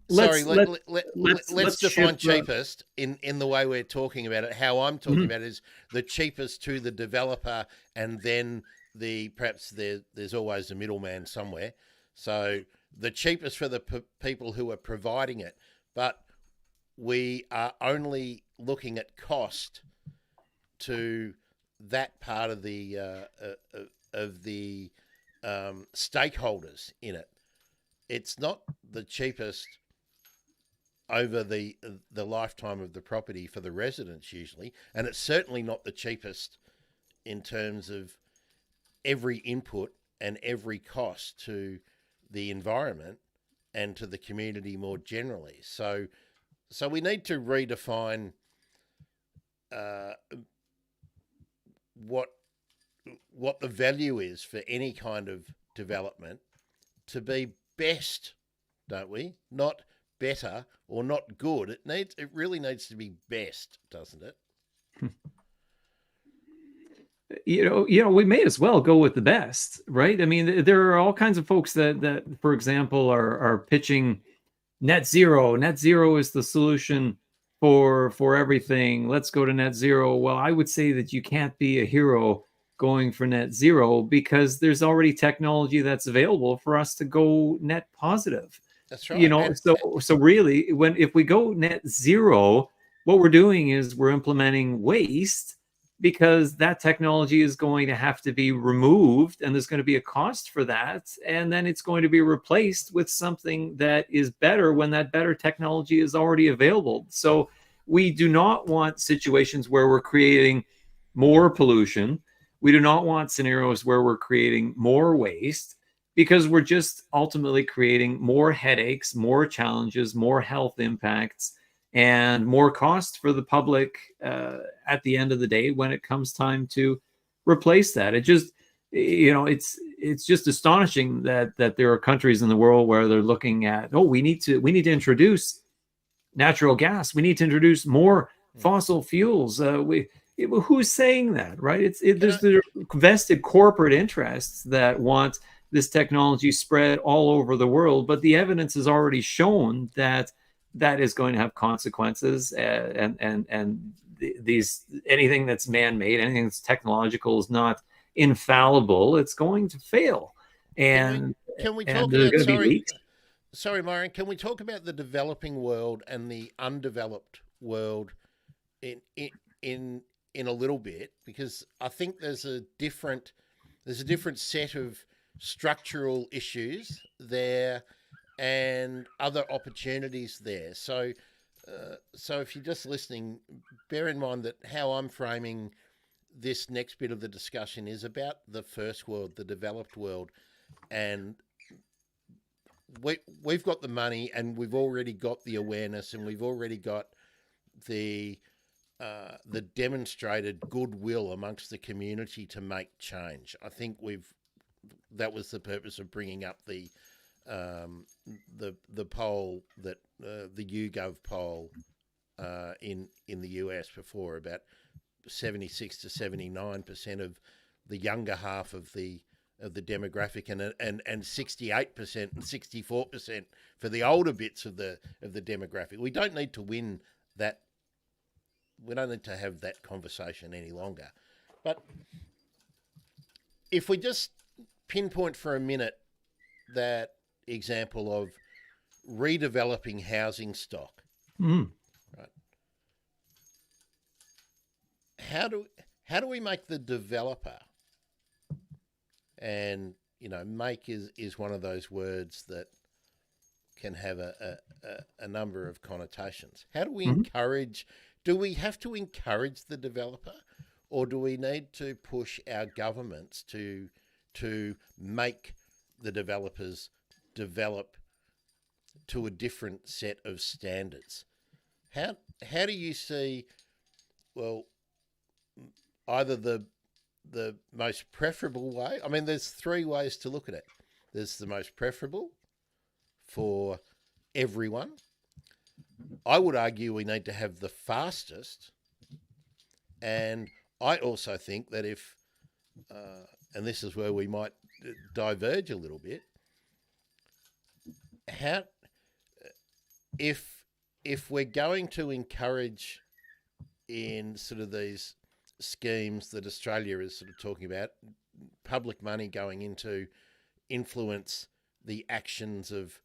Let's define cheapest in the way we're talking about it. How I'm talking about it is the cheapest to the developer, and then perhaps there's always a middleman somewhere. So the cheapest for the people who are providing it, but we are only looking at cost to that part of the stakeholders in it. It's not the cheapest over the lifetime of the property for the residents usually, and it's certainly not the cheapest in terms of every input and every cost to the environment and to the community more generally. So we need to redefine what the value is for any kind of development to be best, don't we? Not better or not good. It really needs to be best, doesn't it? We may as well go with the best, right? I mean, there are all kinds of folks that for example, are pitching net zero. Net zero is the solution for everything. Let's go to net zero. Well, I would say that you can't be a hero going for net zero, because there's already technology that's available for us to go net positive. That's right. So really, if we go net zero, what we're doing is we're implementing waste, because that technology is going to have to be removed, and there's going to be a cost for that, and then it's going to be replaced with something that is better when that better technology is already available. So we do not want situations where we're creating more pollution. We do not want scenarios where we're creating more waste. because we're just ultimately creating more headaches, more challenges, more health impacts, and more cost for the public at the end of the day when it comes time to replace that. It just, it's just astonishing that there are countries in the world where they're looking at, oh, we need to introduce natural gas, we need to introduce more fossil fuels. Who's saying that, right? There's the vested corporate interests that want this technology spread all over the world, but the evidence has already shown that that is going to have consequences, and these, anything that's man-made, anything that's technological is not infallible. It's going to fail, and can we and talk there's about, going to be leaks. sorry, Myron, can we talk about the developing world and the undeveloped world in a little bit? Because I think there's a different set of structural issues there and other opportunities there. So if you're just listening, bear in mind that how I'm framing this next bit of the discussion is about the first world, the developed world, and we've got the money, and we've already got the awareness, and we've already got the demonstrated goodwill amongst the community to make change. I think that was the purpose of bringing up the poll, that the YouGov poll in the US before, about 76 to 79% of the younger half of the demographic, and 68% and 64% for the older bits of the demographic. We don't need to win that. We don't need to have that conversation any longer. But if we just pinpoint for a minute that example of redeveloping housing stock, right? How do we make the developer, and make is one of those words that can have a number of connotations. How do we encourage? Do we have to encourage the developer, or do we need to push our governments to make the developers develop to a different set of standards? How do you see, well, either the most preferable way? I mean, there's three ways to look at it. There's the most preferable for everyone. I would argue we need to have the fastest. And I also think that and this is where we might diverge a little bit, if we're going to encourage in sort of these schemes that Australia is sort of talking about, public money going into influence the actions of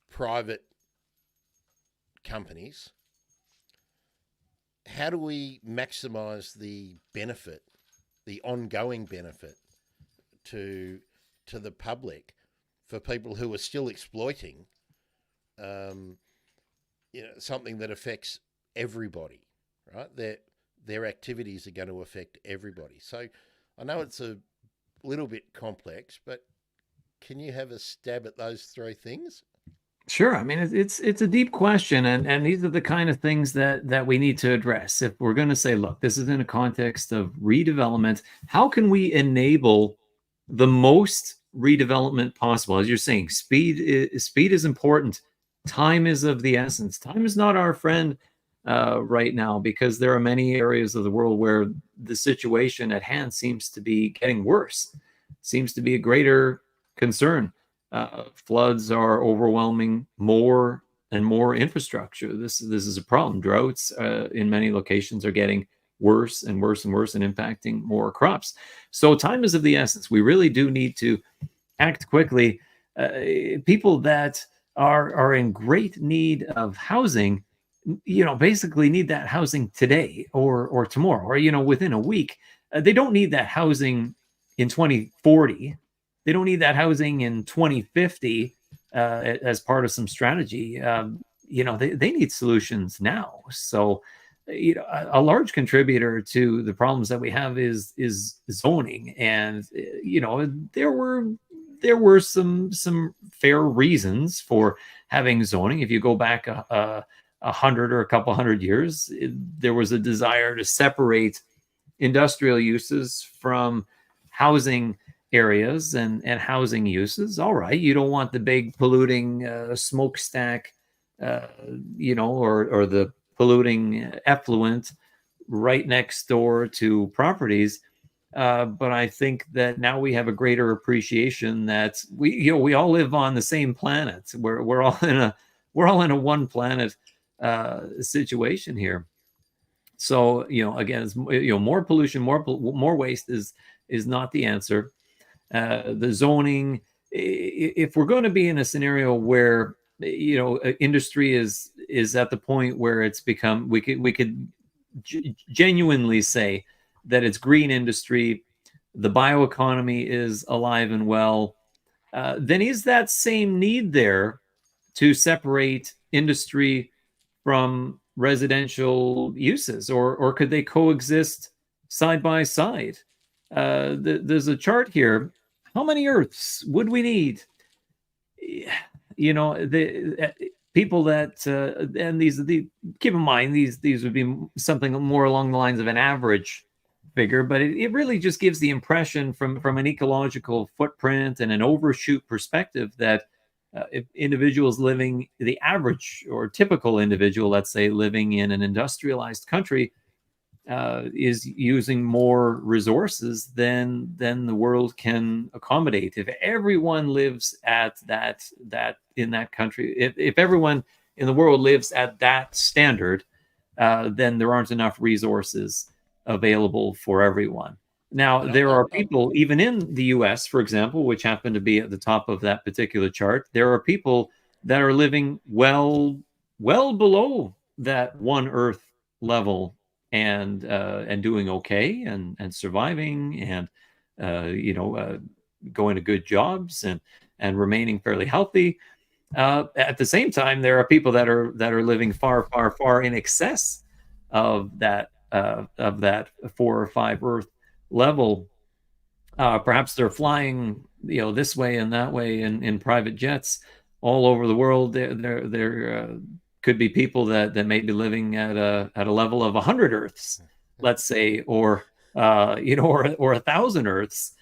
private companies, how do we maximise the benefit, the ongoing benefit to the public, for people who are still exploiting something that affects everybody, right? Their activities are going to affect everybody. So I know it's a little bit complex, but can you have a stab at those three things? Sure. I mean, it's a deep question, and these are the kind of things that we need to address. If we're going to say, look, this is in a context of redevelopment, how can we enable the most redevelopment possible? As you're saying, speed is important. Time is of the essence. Time is not our friend right now, because there are many areas of the world where the situation at hand seems to be getting worse, seems to be a greater concern. Floods are overwhelming more and more infrastructure. This is a problem. Droughts in many locations are getting worse and worse and worse, and impacting more crops. So time is of the essence. We really do need to act quickly. People that are in great need of housing, basically need that housing today or tomorrow, or within a week. They don't need that housing in 2040. They don't need that housing in 2050 as part of some strategy. They need solutions now. So, a large contributor to the problems that we have is zoning. And, there were there were some fair reasons for having zoning. If you go back a hundred or a couple hundred years, there was a desire to separate industrial uses from housing areas and housing uses. All right, you don't want the big polluting smokestack, or the polluting effluent right next door to properties. But I think that now we have a greater appreciation that we all live on the same planet. We're all in a one planet situation here. So again, it's, more pollution, more waste is not the answer. The zoning, if we're going to be in a scenario where industry is at the point where it's become, we could genuinely say that it's green industry, the bioeconomy is alive and well, then is that same need there to separate industry from residential uses, or could they coexist side by side? There's a chart here. How many Earths would we need? The people that and keep in mind these would be something more along the lines of an average figure, but it really just gives the impression from an ecological footprint and an overshoot perspective that if individuals living, the average or typical individual, let's say, living in an industrialized country, is using more resources than the world can accommodate. If everyone lives at that in that country, if everyone in the world lives at that standard, then there aren't enough resources available for everyone. Now, there are people, even in the US, for example, which happen to be at the top of that particular chart, there are people that are living well below that one Earth level and doing okay and surviving and going to good jobs and remaining fairly healthy. At the same time, there are people that are living far in excess of that 4 or 5 Earth level. Perhaps they're flying this way and that way in private jets all over the world. There could be people that may be living at a level of 100 Earths, let's say, or 1,000 Earths.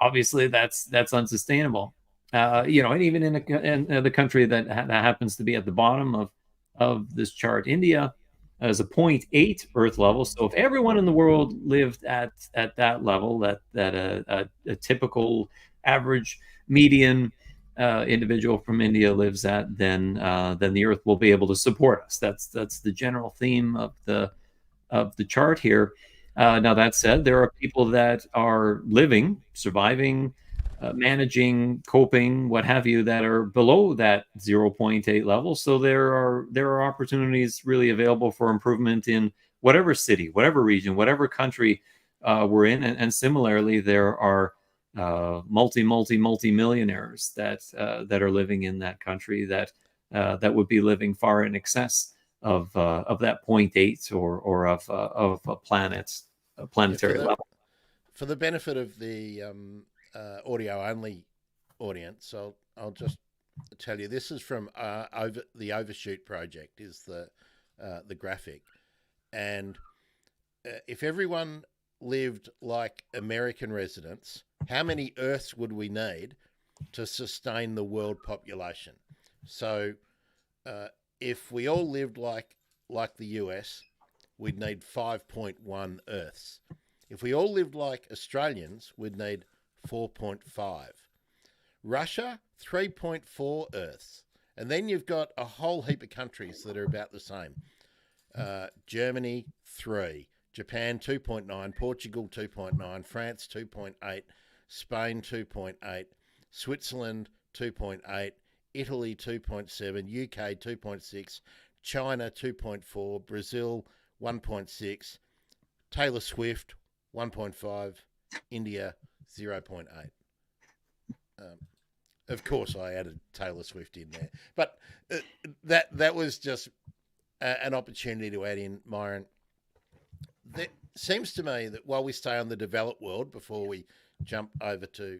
Obviously, that's unsustainable. And even in the country that happens to be at the bottom of this chart, India, as a 0.8 Earth level. So if everyone in the world lived at that level, that a typical average median individual from India lives at, then the Earth will be able to support us. That's the general theme of the chart here. Now, that said, there are people that are living, surviving, managing, coping, what have you, that are below that 0.8 level. So there are opportunities really available for improvement in whatever city, whatever region, whatever country we're in. And similarly, there are multi-millionaires that are living in that country that would be living far in excess of that 0.8 or of a planetary level. For the benefit of the audio only audience, I'll just tell you, this is from the Overshoot Project is the graphic, and if everyone lived like American residents, how many Earths would we need to sustain the world population? So if we all lived like the US, we'd need 5.1 Earths. If we all lived like Australians, we'd need 4.5. Russia, 3.4 Earths. And then you've got a whole heap of countries that are about the same. Germany, 3. Japan, 2.9. Portugal, 2.9. France, 2.8. Spain, 2.8. Switzerland, 2.8. Italy, 2.7. UK, 2.6. China, 2.4. Brazil, 1.6. Taylor Swift, 1.5. India, 0.8. Of course, I added Taylor Swift in there, but that was just an opportunity to add in, Myron. It seems to me that while we stay on the developed world before we jump over to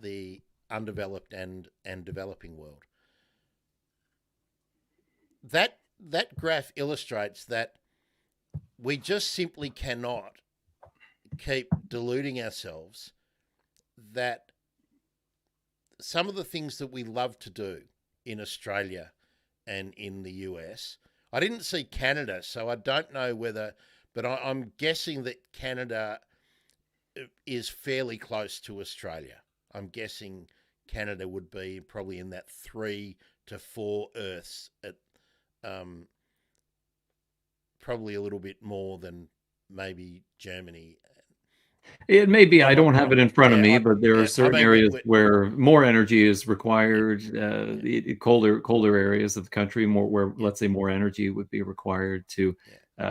the undeveloped and developing world. That graph illustrates that we just simply cannot keep deluding ourselves that some of the things that we love to do in Australia and in the US. I didn't see Canada, so I don't know whether, but I'm guessing that Canada is fairly close to Australia. I'm guessing Canada would be probably in that 3 to 4 Earths at probably a little bit more than maybe Germany. It may be. I don't have it in front of me, but there are certain areas where more energy is required. The colder areas of the country, where let's say more energy would be required to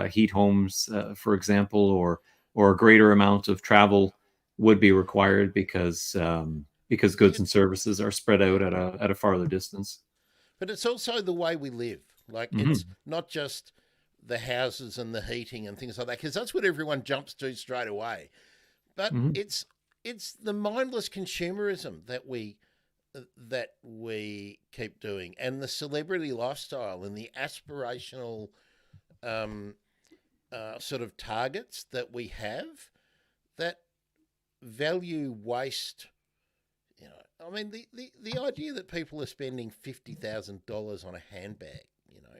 heat homes, for example, or a greater amount of travel would be required because goods and services are spread out at a farther distance. But it's also the way we live. Like it's not just the houses and the heating and things like that, because that's what everyone jumps to straight away. But it's the mindless consumerism that we keep doing, and the celebrity lifestyle and the aspirational sort of targets that we have that value waste. You know, I mean, the idea that people are spending $50,000 on a handbag, you know,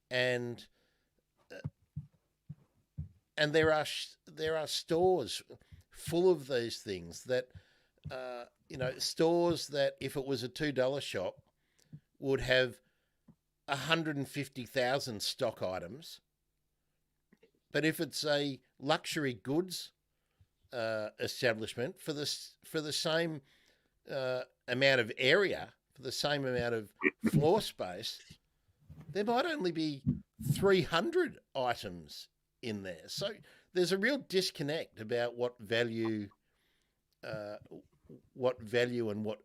and there are stores full of these things that, you know, stores that if it was a $2 shop would have 150,000 stock items. But if it's a luxury goods establishment for the same amount of area, for the same amount of floor space, there might only be 300 items in there. So there's a real disconnect about what value and what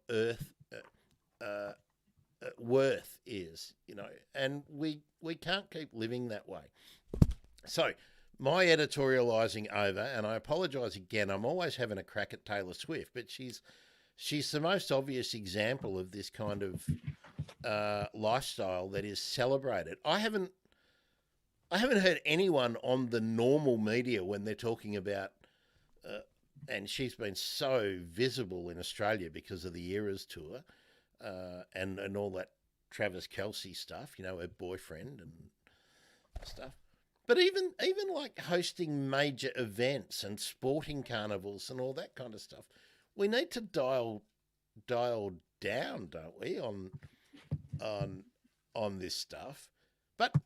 worth is, you know, and we can't keep living that way. So my editorializing over, and I apologize again, I'm always having a crack at Taylor Swift, but she's the most obvious example of this kind of lifestyle that is celebrated. I haven't heard anyone on the normal media when they're talking about, and she's been so visible in Australia because of the Eras tour and all that Travis Kelce stuff, you know, her boyfriend and stuff. But even like hosting major events and sporting carnivals and all that kind of stuff, we need to dial down, don't we, on this stuff. But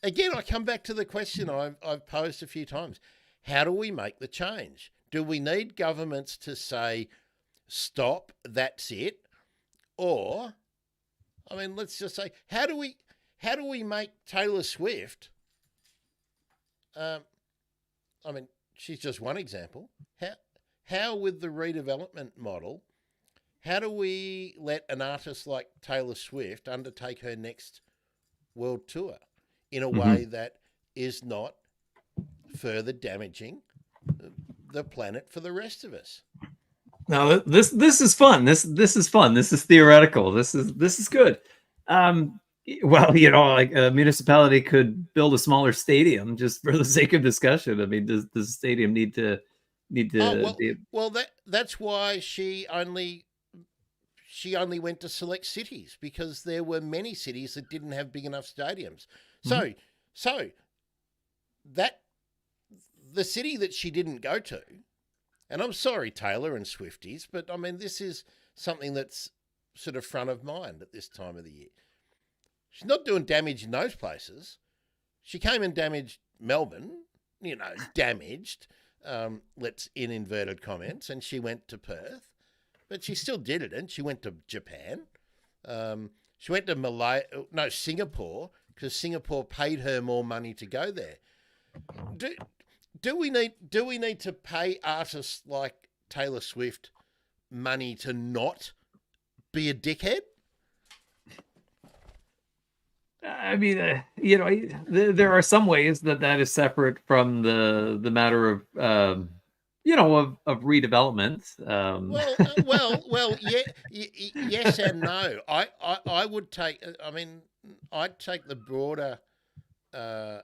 again, I come back to the question I've posed a few times. How do we make the change? Do we need governments to say, stop, that's it? Or, I mean, let's just say, how do we make Taylor Swift, I mean, she's just one example. How with the redevelopment model, how do we let an artist like Taylor Swift undertake her next world tour in a way that is not further damaging the planet for the rest of us? Now this is fun. This is fun. This is theoretical. This is good. Well, you know, like a municipality could build a smaller stadium just for the sake of discussion. I mean, does the stadium need to? That's why she only went to select cities, because there were many cities that didn't have big enough stadiums. So that the city that she didn't go to, and I'm sorry, Taylor and Swifties, but I mean, this is something that's sort of front of mind at this time of the year. She's not doing damage in those places. She came and damaged Melbourne, you know, damaged, let's in inverted comments, and she went to Perth, but she still did it, and she went to Japan. She went to Singapore, because Singapore paid her more money to go there. Do we need to pay artists like Taylor Swift money to not be a dickhead? I mean, you know, there are some ways that is separate from the matter of, of redevelopment. Yeah, yes and no. I would take. I mean, I'd take the broader. Uh,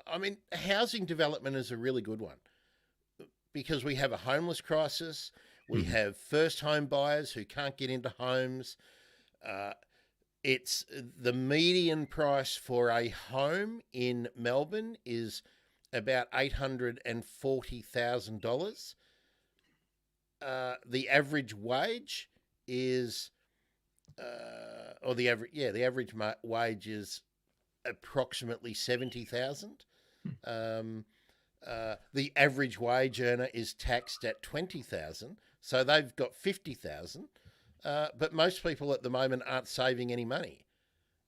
I mean, housing development is a really good one because we have a homeless crisis. We Mhm. have first home buyers who can't get into homes. Uh, it's the median price for a home in Melbourne is about $840,000. The average wage is, or the average wage is approximately 70,000. Um, the average wage earner is taxed at 20,000, so they've got 50,000. But most people at the moment aren't saving any money,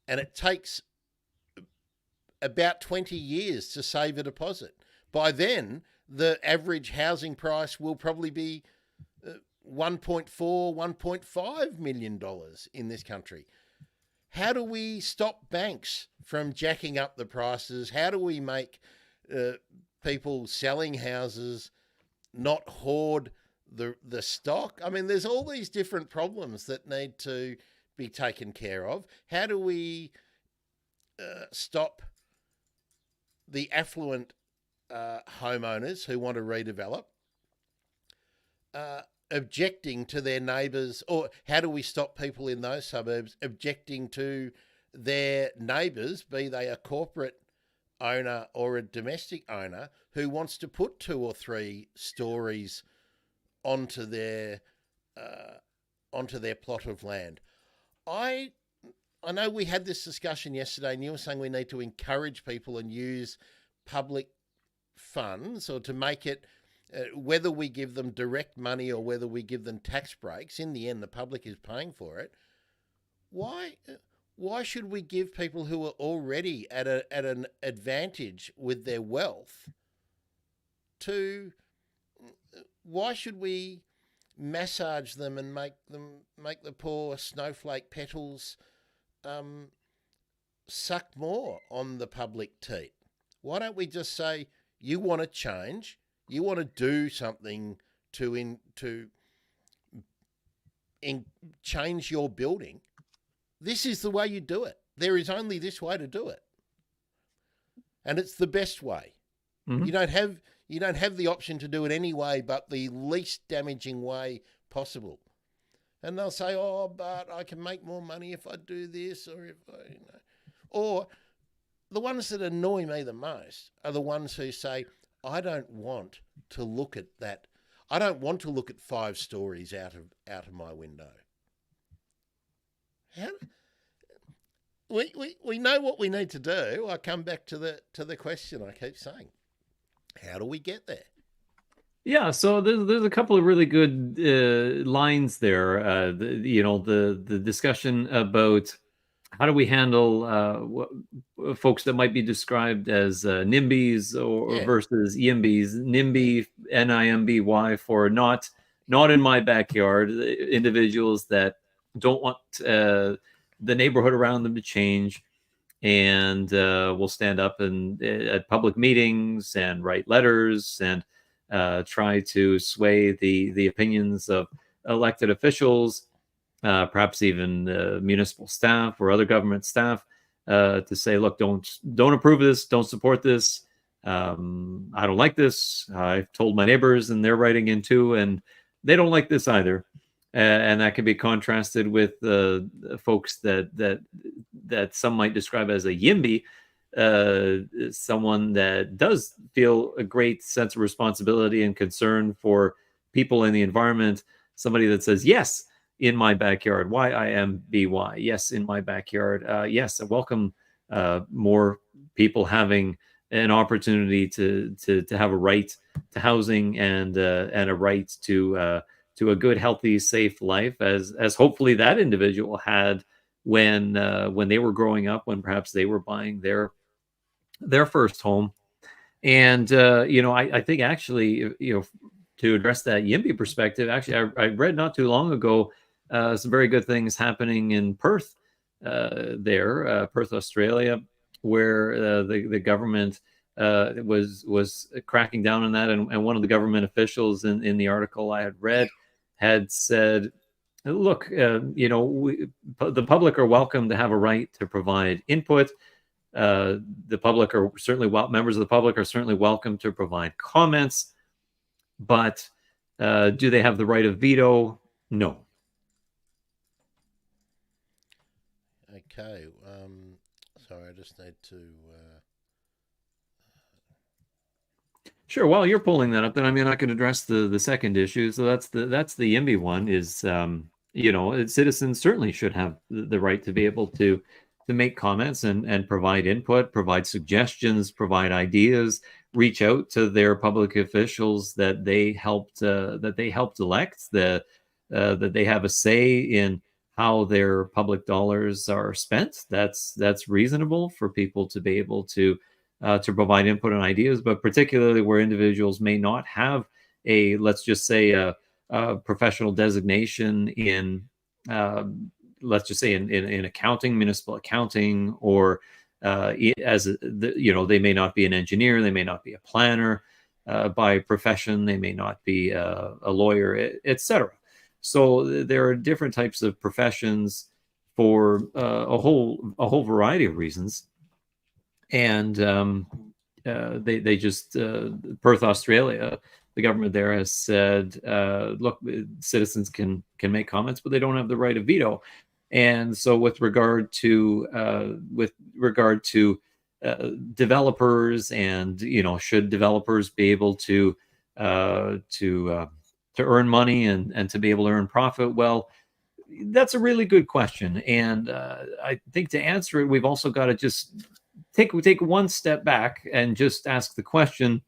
and it takes about 20 years to save a deposit. By then, the average housing price will probably be 1.4, $1.5 million in this country. How do we stop banks from jacking up the prices? How do we make people selling houses not hoard the stock? I mean, there's all these different problems that need to be taken care of. How do we stop the affluent homeowners who want to redevelop objecting to their neighbours, or how do we stop people in those suburbs objecting to their neighbours, be they a corporate owner or a domestic owner, who wants to put 2 or 3 stories onto their plot of land? I know we had this discussion yesterday, and you were saying we need to encourage people and use public funds, or to make it, whether we give them direct money or whether we give them tax breaks, in the end, the public is paying for it. Why should we give people who are already at an advantage with their wealth why should we massage them and make the poor snowflake petals suck more on the public teat? Why don't we just say, you want to change, you want to do something to change your building? This is the way you do it. There is only this way to do it, and it's the best way. Mm-hmm. You don't have the option to do it any way but the least damaging way possible. And they'll say, "Oh, but I can make more money if I do this, or if I, Or the ones that annoy me the most are the ones who say, I don't want to look at that. I don't want to look at 5 stories out of my window. How? We know what we need to do. I come back to the question I keep saying. How do we get there? Yeah, so there's a couple of really good lines there. The discussion about how do we handle folks that might be described as NIMBYs or versus EMBs. NIMBY, NIMBY, for not in my backyard. Individuals that don't want the neighborhood around them to change, and will stand up at public meetings and write letters and try to sway the opinions of elected officials, perhaps even municipal staff or other government staff, to say, look, don't approve of this, don't support this. I don't like this. I've told my neighbors, and they're writing in too, and they don't like this either. And that can be contrasted with folks that some might describe as a YIMBY, someone that does feel a great sense of responsibility and concern for people in the environment. Somebody that says, yes, in my backyard, YIMBY, yes, in my backyard. Yes, I welcome more people having an opportunity to have a right to housing and a right to a good, healthy, safe life, as hopefully that individual had when they were growing up, when perhaps they were buying their first home. And I think actually, to address that YIMBY perspective, actually, I read not too long ago some very good things happening in Perth, Perth, Australia, where the government was cracking down on that, and one of the government officials in the article I had read had said, look, the public are welcome to have a right to provide input. The public are certainly members of the public are certainly welcome to provide comments, but do they have the right of veto? No. Okay. Sorry, I just need to. Sure. While you're pulling that up, then I can address the second issue. So that's the IMBY one. Is citizens certainly should have the right to be able to make comments and provide input, provide suggestions, provide ideas, reach out to their public officials that they helped elect, that they have a say in how their public dollars are spent. That's reasonable for people to be able to provide input and ideas, but particularly where individuals may not have let's just say a professional designation in let's just say in accounting, municipal accounting, or they may not be an engineer, they may not be a planner by profession, they may not be a lawyer, etc. So there are different types of professions for a whole variety of reasons. And they just Perth, Australia, the government there has said, look, citizens can make comments, but they don't have the right of veto. And so with regard to developers, and should developers be able to earn money and to be able to earn profit, well, that's a really good question. And I think to answer it, we've also got to just take one step back and just ask the question: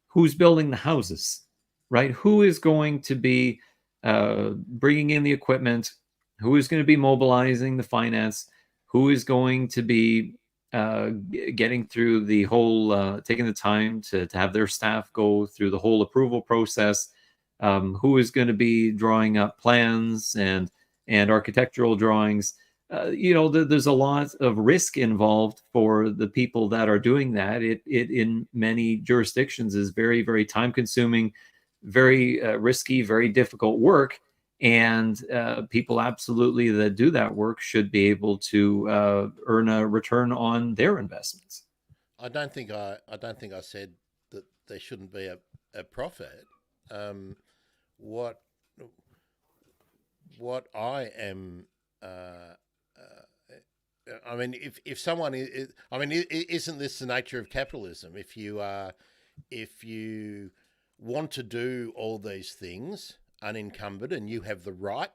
who's building the houses, right? Who is going to be bringing in the equipment? Who is going to be mobilizing the finance? Who is going to be getting through the whole, taking the time to have their staff go through the whole approval process? Who is going to be drawing up plans and architectural drawings? There's a lot of risk involved for the people that are doing that. It in many jurisdictions is very, very time consuming, very risky, very difficult work. And people absolutely that do that work should be able to earn a return on their investments. I don't think I said that there shouldn't be a profit. What I am. I mean, if someone is, isn't this the nature of capitalism? If you want to do all these things unencumbered, and you have the right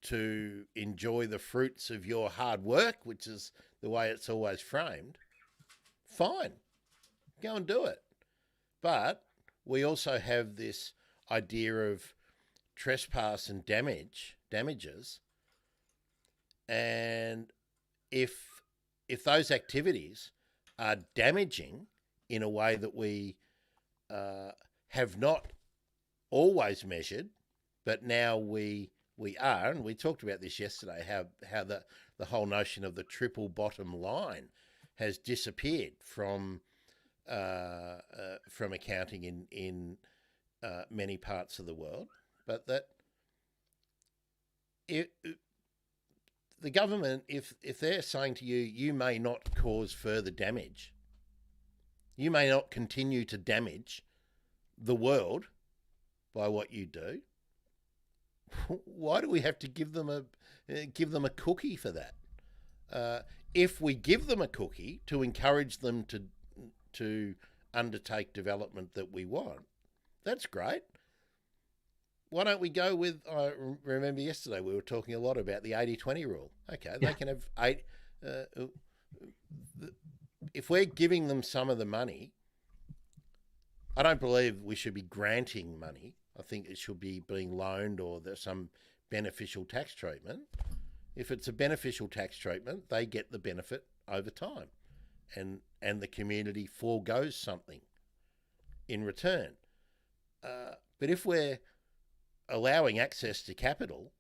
to enjoy the fruits of your hard work, which is the way it's always framed, fine, go and do it. But we also have this idea of trespass and damages. And if those activities are damaging in a way that we have not always measured, but now we are, and we talked about this yesterday, how the whole notion of the triple bottom line has disappeared from accounting in many parts of the world, but that the government, if they're saying to you, you may not cause further damage, you may not continue to damage the world by what you do, why do we have to give them a cookie for that? If we give them a cookie to encourage them to undertake development that we want, that's great. Why don't we go with, I remember yesterday we were talking a lot about the 80-20 rule. Okay, yeah. They can have if we're giving them some of the money, I don't believe we should be granting money. I think it should be being loaned, or there's some beneficial tax treatment. If it's a beneficial tax treatment, they get the benefit over time, and the community foregoes something in return. But if we're allowing access to capital,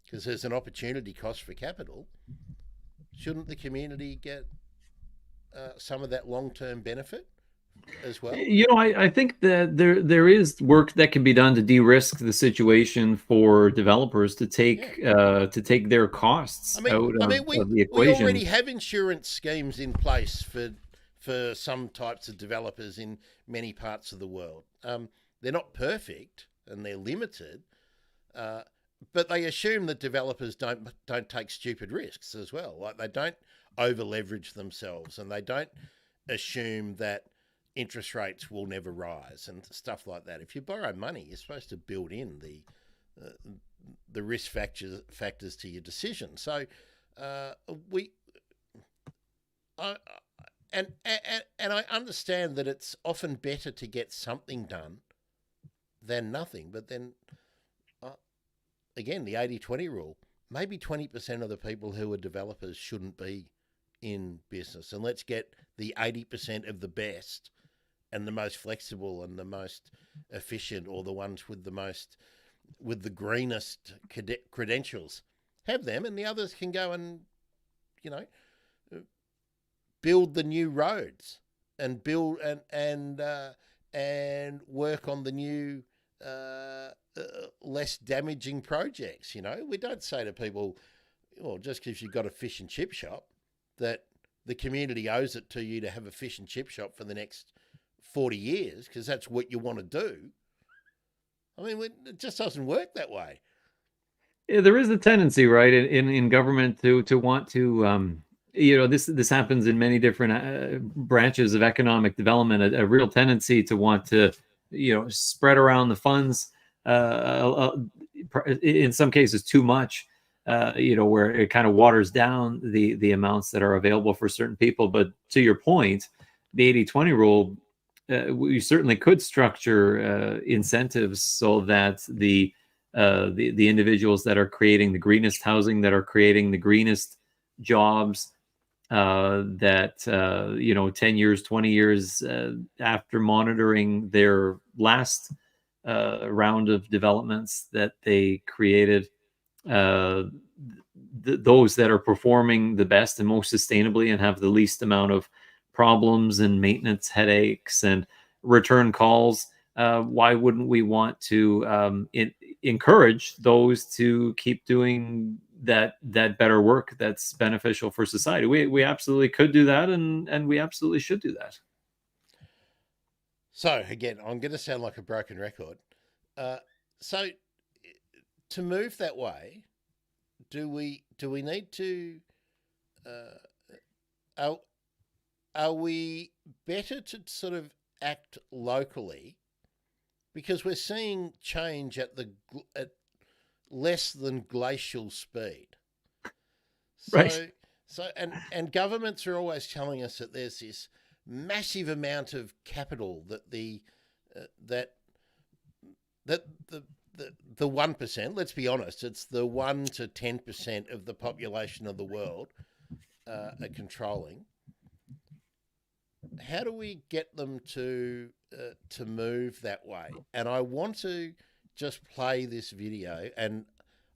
because there's an opportunity cost for capital, shouldn't the community get some of that long-term benefit as well? I think that there is work that can be done to de-risk the situation for developers Yeah. to take their costs out We of the we equation. already have insurance schemes in place for some types of developers in many parts of the world. They're not perfect and they're limited, uh, but they assume that developers don't take stupid risks as well. Like they don't over leverage themselves, and they don't assume that interest rates will never rise and stuff like that. If you borrow money, you're supposed to build in uh, the risk factors to your decision. So uh, we I, and I understand that it's often better to get something done than nothing. But then uh, again, the 80-20 rule. Maybe 20% of the people who are developers shouldn't be in business, and let's get the 80% of the best and the most flexible and the most efficient, or the ones with the greenest credentials. Have them, and the others can go and you know build the new roads and build and work on the new less damaging projects. We don't say to people, well, just because you've got a fish and chip shop, that the community owes it to you to have a fish and chip shop for the next 40 years because that's what you want to do. I mean, it just doesn't work that way. Yeah, there is a tendency, right, in government to want to, this happens in many different branches of economic development. A real tendency to want to, spread around the funds, in some cases too much, where it kind of waters down the amounts that are available for certain people. But to your point, the 80-20 rule, we certainly could structure incentives so that the individuals that are creating the greenest housing, that are creating the greenest jobs, that 10 years, 20 years after monitoring their last round of developments that they created, those that are performing the best and most sustainably and have the least amount of problems and maintenance headaches and return calls. Why wouldn't we want to encourage those to keep doing that better work that's beneficial for society? We absolutely could do that, and we absolutely should do that. So again, I'm going to sound like a broken record. So to move that way, do we need to? Are, are we better to sort of act locally, because we're seeing change at less than glacial speed? Right. And governments are always telling us that there's this massive amount of capital that that the 1%, let's be honest, it's the 1 to 10% of the population of the world are controlling. How do we get them to move that way? And I want to just play this video. And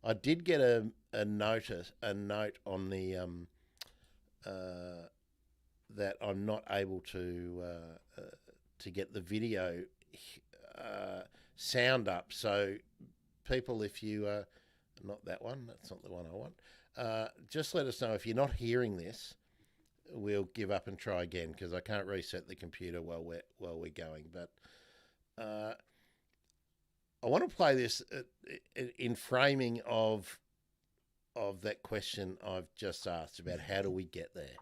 I did get a note on the that I'm not able to get the video sound up. So people, if you not that one, that's not the one I want. Just let us know if you're not hearing this. We'll give up and try again, because I can't reset the computer while we're going. But I want to play this in framing of that question I've just asked about how do we get there.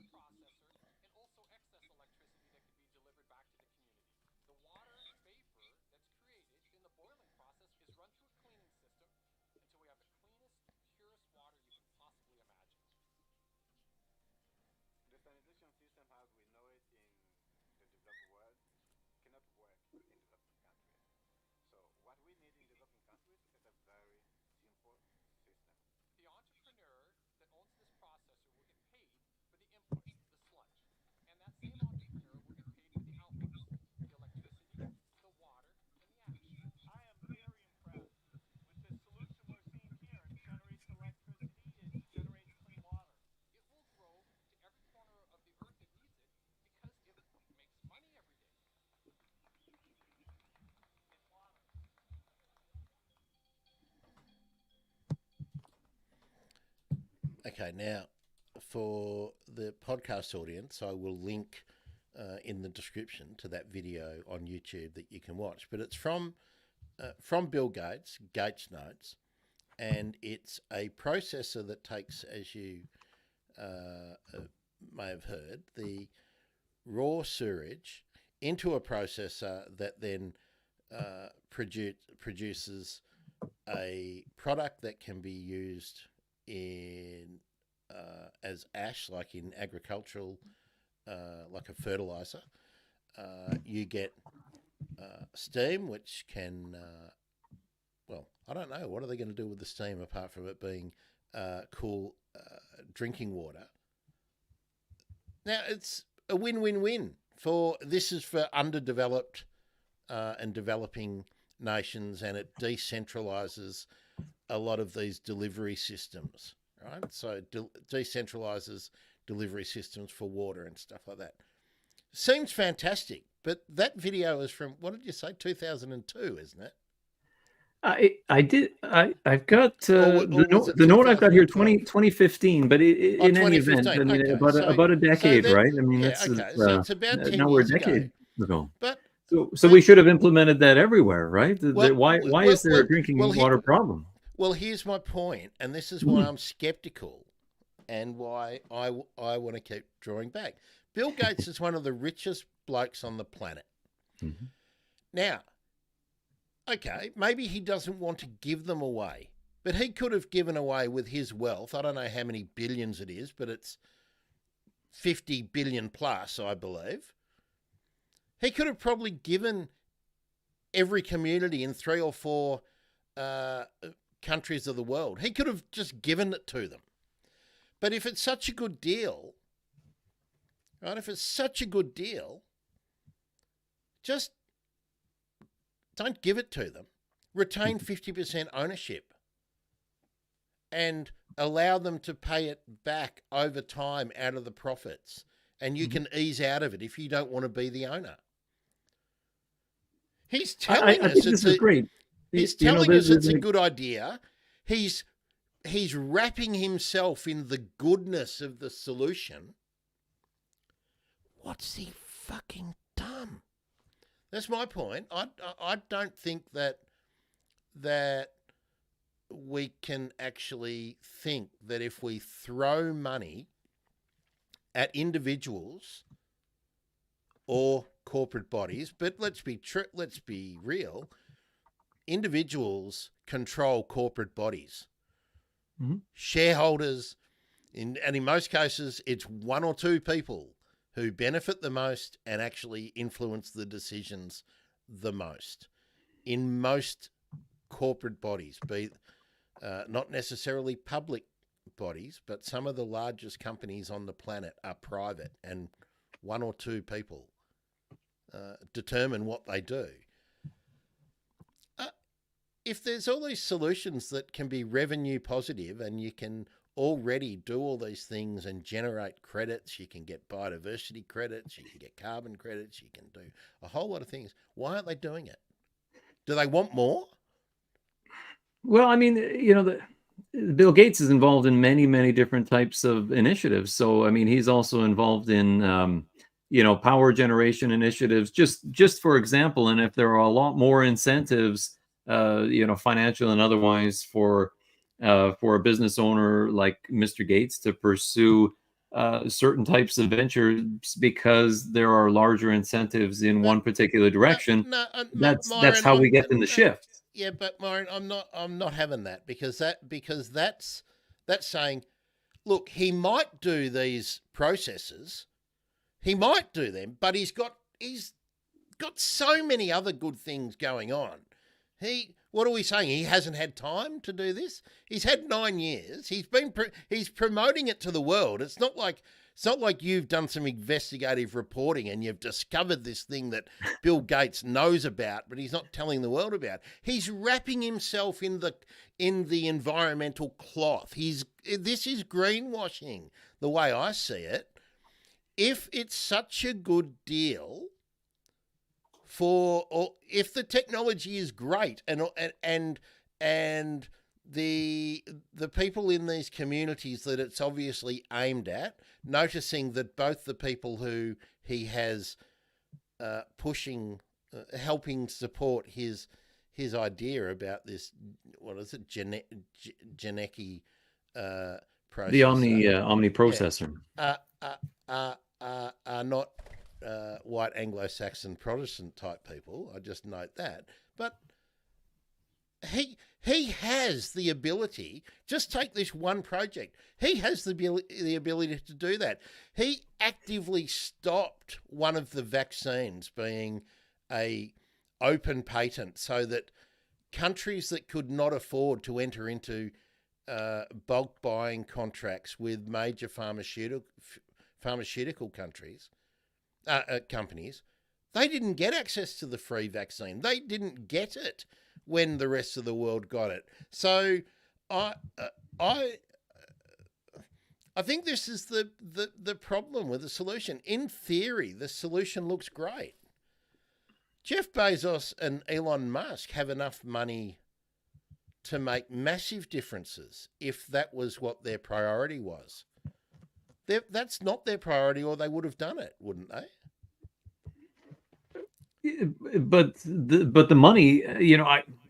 The sanitation system as we know it in the developed world cannot work in developing countries. So what we need in developing countries is a very simple system. I am very impressed with the solution we're seeing here. It generates electricity, it generates clean water. It's water. Okay, now for the podcast audience, I will link in the description to that video on YouTube that you can watch. But it's from Bill Gates, Gates Notes, and it's a processor that takes, as you may have heard, the raw sewage into a processor that then produces a product that can be used in as ash, like in agricultural, like a fertilizer. You get steam, which can, well, I don't know. What are they going to do with the steam apart from it being cool drinking water? Now, it's a win-win-win. This is for underdeveloped and developing nations, and it decentralizes a lot of these delivery systems, right? So decentralizes delivery systems for water and stuff like that. Seems fantastic, but that video is from, what did you say, 2002, isn't it? I've got the note I've got here 2015, but in any event, I mean, okay. about a decade, right? I mean, so it's about 10 now we're a years decade ago. But so we should have implemented that everywhere, right? Why is there a drinking water problem? Well, here's my point, and this is why I'm skeptical and why I want to keep drawing back. Bill Gates is one of the richest blokes on the planet. Mm-hmm. Now, okay, maybe he doesn't want to give them away, but he could have given away with his wealth. I don't know how many billions it is, but it's 50 billion plus, I believe. He could have probably given every community in 3 or 4 countries of the world. He could have just given it to them. But if it's such a good deal, right, just don't give it to them. Retain 50% ownership and allow them to pay it back over time out of the profits. And you can ease out of it if you don't want to be the owner. He's telling us it's great. He's telling us it's a good idea. He's wrapping himself in the goodness of the solution. What's he fucking done? That's my point. I don't think that we can actually think that if we throw money at individuals or corporate bodies, but let's be real, individuals control corporate bodies. Mm-hmm. Shareholders, and in most cases, it's 1 or 2 people who benefit the most and actually influence the decisions the most. In most corporate bodies, be not necessarily public bodies, but some of the largest companies on the planet are private, and 1 or 2 people determine what they do. If there's all these solutions that can be revenue positive and you can already do all these things and generate credits, you can get biodiversity credits, you can get carbon credits, you can do a whole lot of things. Why aren't they doing it? Do they want more? Well, I mean, Bill Gates is involved in many, many different types of initiatives. So, I mean, he's also involved in, power generation initiatives, just for example. And if there are a lot more incentives, financial and otherwise for a business owner like Mr. Gates to pursue certain types of ventures because there are larger incentives in one particular direction. That's Myron, how we get in the shift. yeah, but Myron, I'm not having that because that's saying, look, he might do these processes, he might do them, but he's got so many other good things going on. What are we saying? He hasn't had time to do this. He's had 9 years. He's promoting it to the world. It's not like you've done some investigative reporting and you've discovered this thing that Bill Gates knows about, but he's not telling the world about. He's wrapping himself in the environmental cloth. This is greenwashing, the way I see it. If it's such a good deal, or if the technology is great and the people in these communities that it's obviously aimed at, noticing that both the people who he has helping support his idea about this, what is it, Janecki processor, the Omni processor, are not white Anglo-Saxon Protestant type people. I just note that. But he has the ability. Just take this one project. He has the ability to do that. He actively stopped one of the vaccines being a open patent so that countries that could not afford to enter into bulk buying contracts with major pharmaceutical companies, they didn't get access to the free vaccine. They didn't get it when the rest of the world got it. So I think this is the problem with the solution. In theory, the solution looks great. Jeff Bezos and Elon Musk have enough money to make massive differences if that was what their priority was. That's not their priority, or they would have done it, wouldn't they? But the money,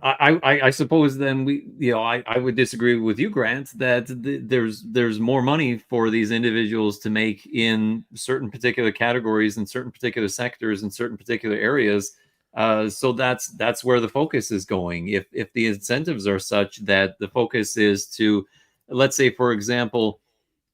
I suppose then I would disagree with you, Grant, that there's more money for these individuals to make in certain particular categories and certain particular sectors and certain particular areas. So that's where the focus is going. If the incentives are such that the focus is to, let's say, for example,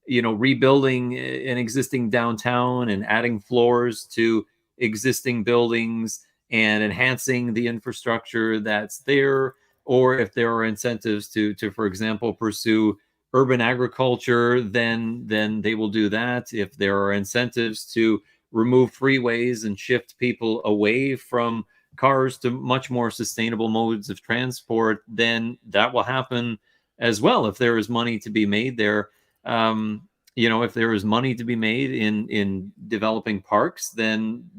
rebuilding an existing downtown and adding floors to existing buildings and enhancing the infrastructure that's there, or if there are incentives to for example, pursue urban agriculture, then they will do that. If there are incentives to remove freeways and shift people away from cars to much more sustainable modes of transport, then that will happen as well. If there is money to be made there, if there is money to be made in developing parks, then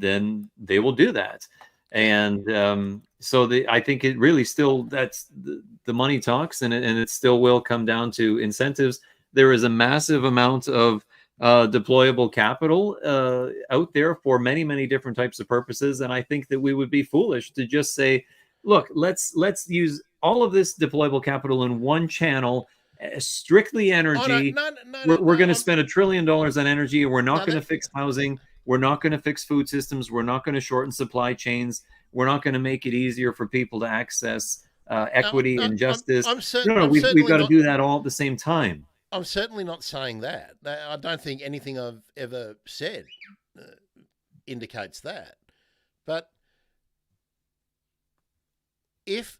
they will do that. And I think it really still, that's the money talks, and it still will come down to incentives. There is a massive amount of deployable capital out there for many, many different types of purposes. And I think that we would be foolish to just say, look, let's use all of this deployable capital in one channel, strictly energy. We're going to spend $1 trillion on energy, and we're not going to fix housing. We're not going to fix food systems. We're not going to shorten supply chains. We're not going to make it easier for people to access equity and justice. We've got to do that all at the same time. I'm certainly not saying that. I don't think anything I've ever said indicates that. But if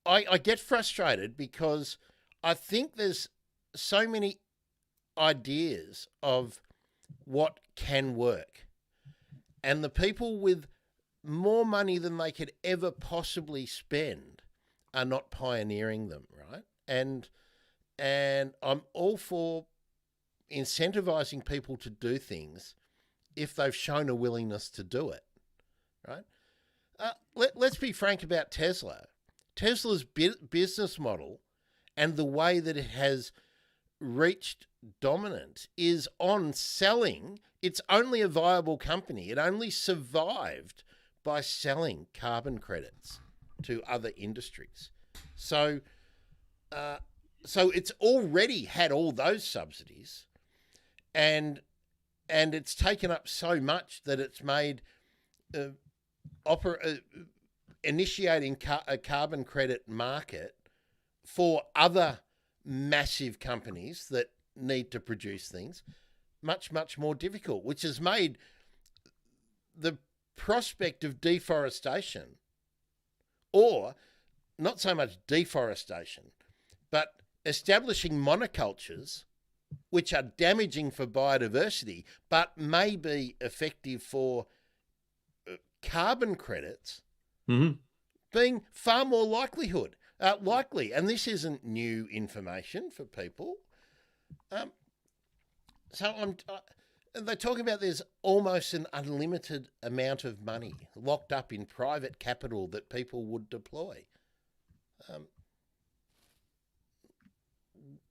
I get frustrated because I think there's so many ideas of what can work, and the people with more money than they could ever possibly spend are not pioneering them, right? And I'm all for incentivizing people to do things if they've shown a willingness to do it, right? Let's be frank about Tesla. Tesla's business model and the way that it has reached dominance is on selling. It's only a viable company. It only survived by selling carbon credits to other industries. So So it's already had all those subsidies, and it's taken up so much that it's made uh, initiating a carbon credit market for other massive companies that need to produce things much more difficult, which has made the prospect of deforestation, or not so much deforestation, but establishing monocultures which are damaging for biodiversity but may be effective for carbon credits, being far more likely. And this isn't new information for people. They're talking about there's almost an unlimited amount of money locked up in private capital that people would deploy.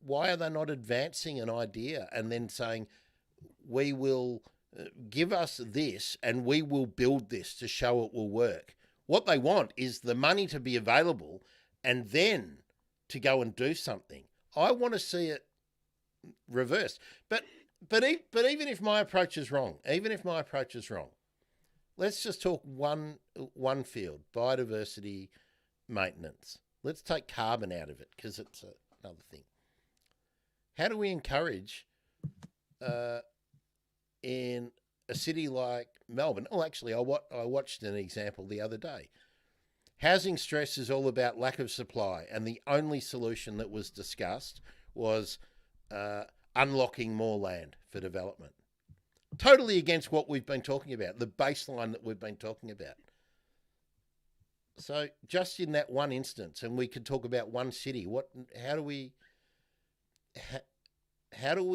Why are they not advancing an idea and then saying, we will give us this and we will build this to show it will work? What they want is the money to be available and then to go and do something. I want to see it reversed. But even if my approach is wrong, let's just talk one field: biodiversity maintenance. Let's take carbon out of it because it's another thing. How do we encourage in a city like Melbourne? Oh, actually, I watched an example the other day. Housing stress is all about lack of supply, and the only solution that was discussed was unlocking more land for development. Totally against what we've been talking about, the baseline that we've been talking about. So just in that one instance, and we could talk about one city, how do we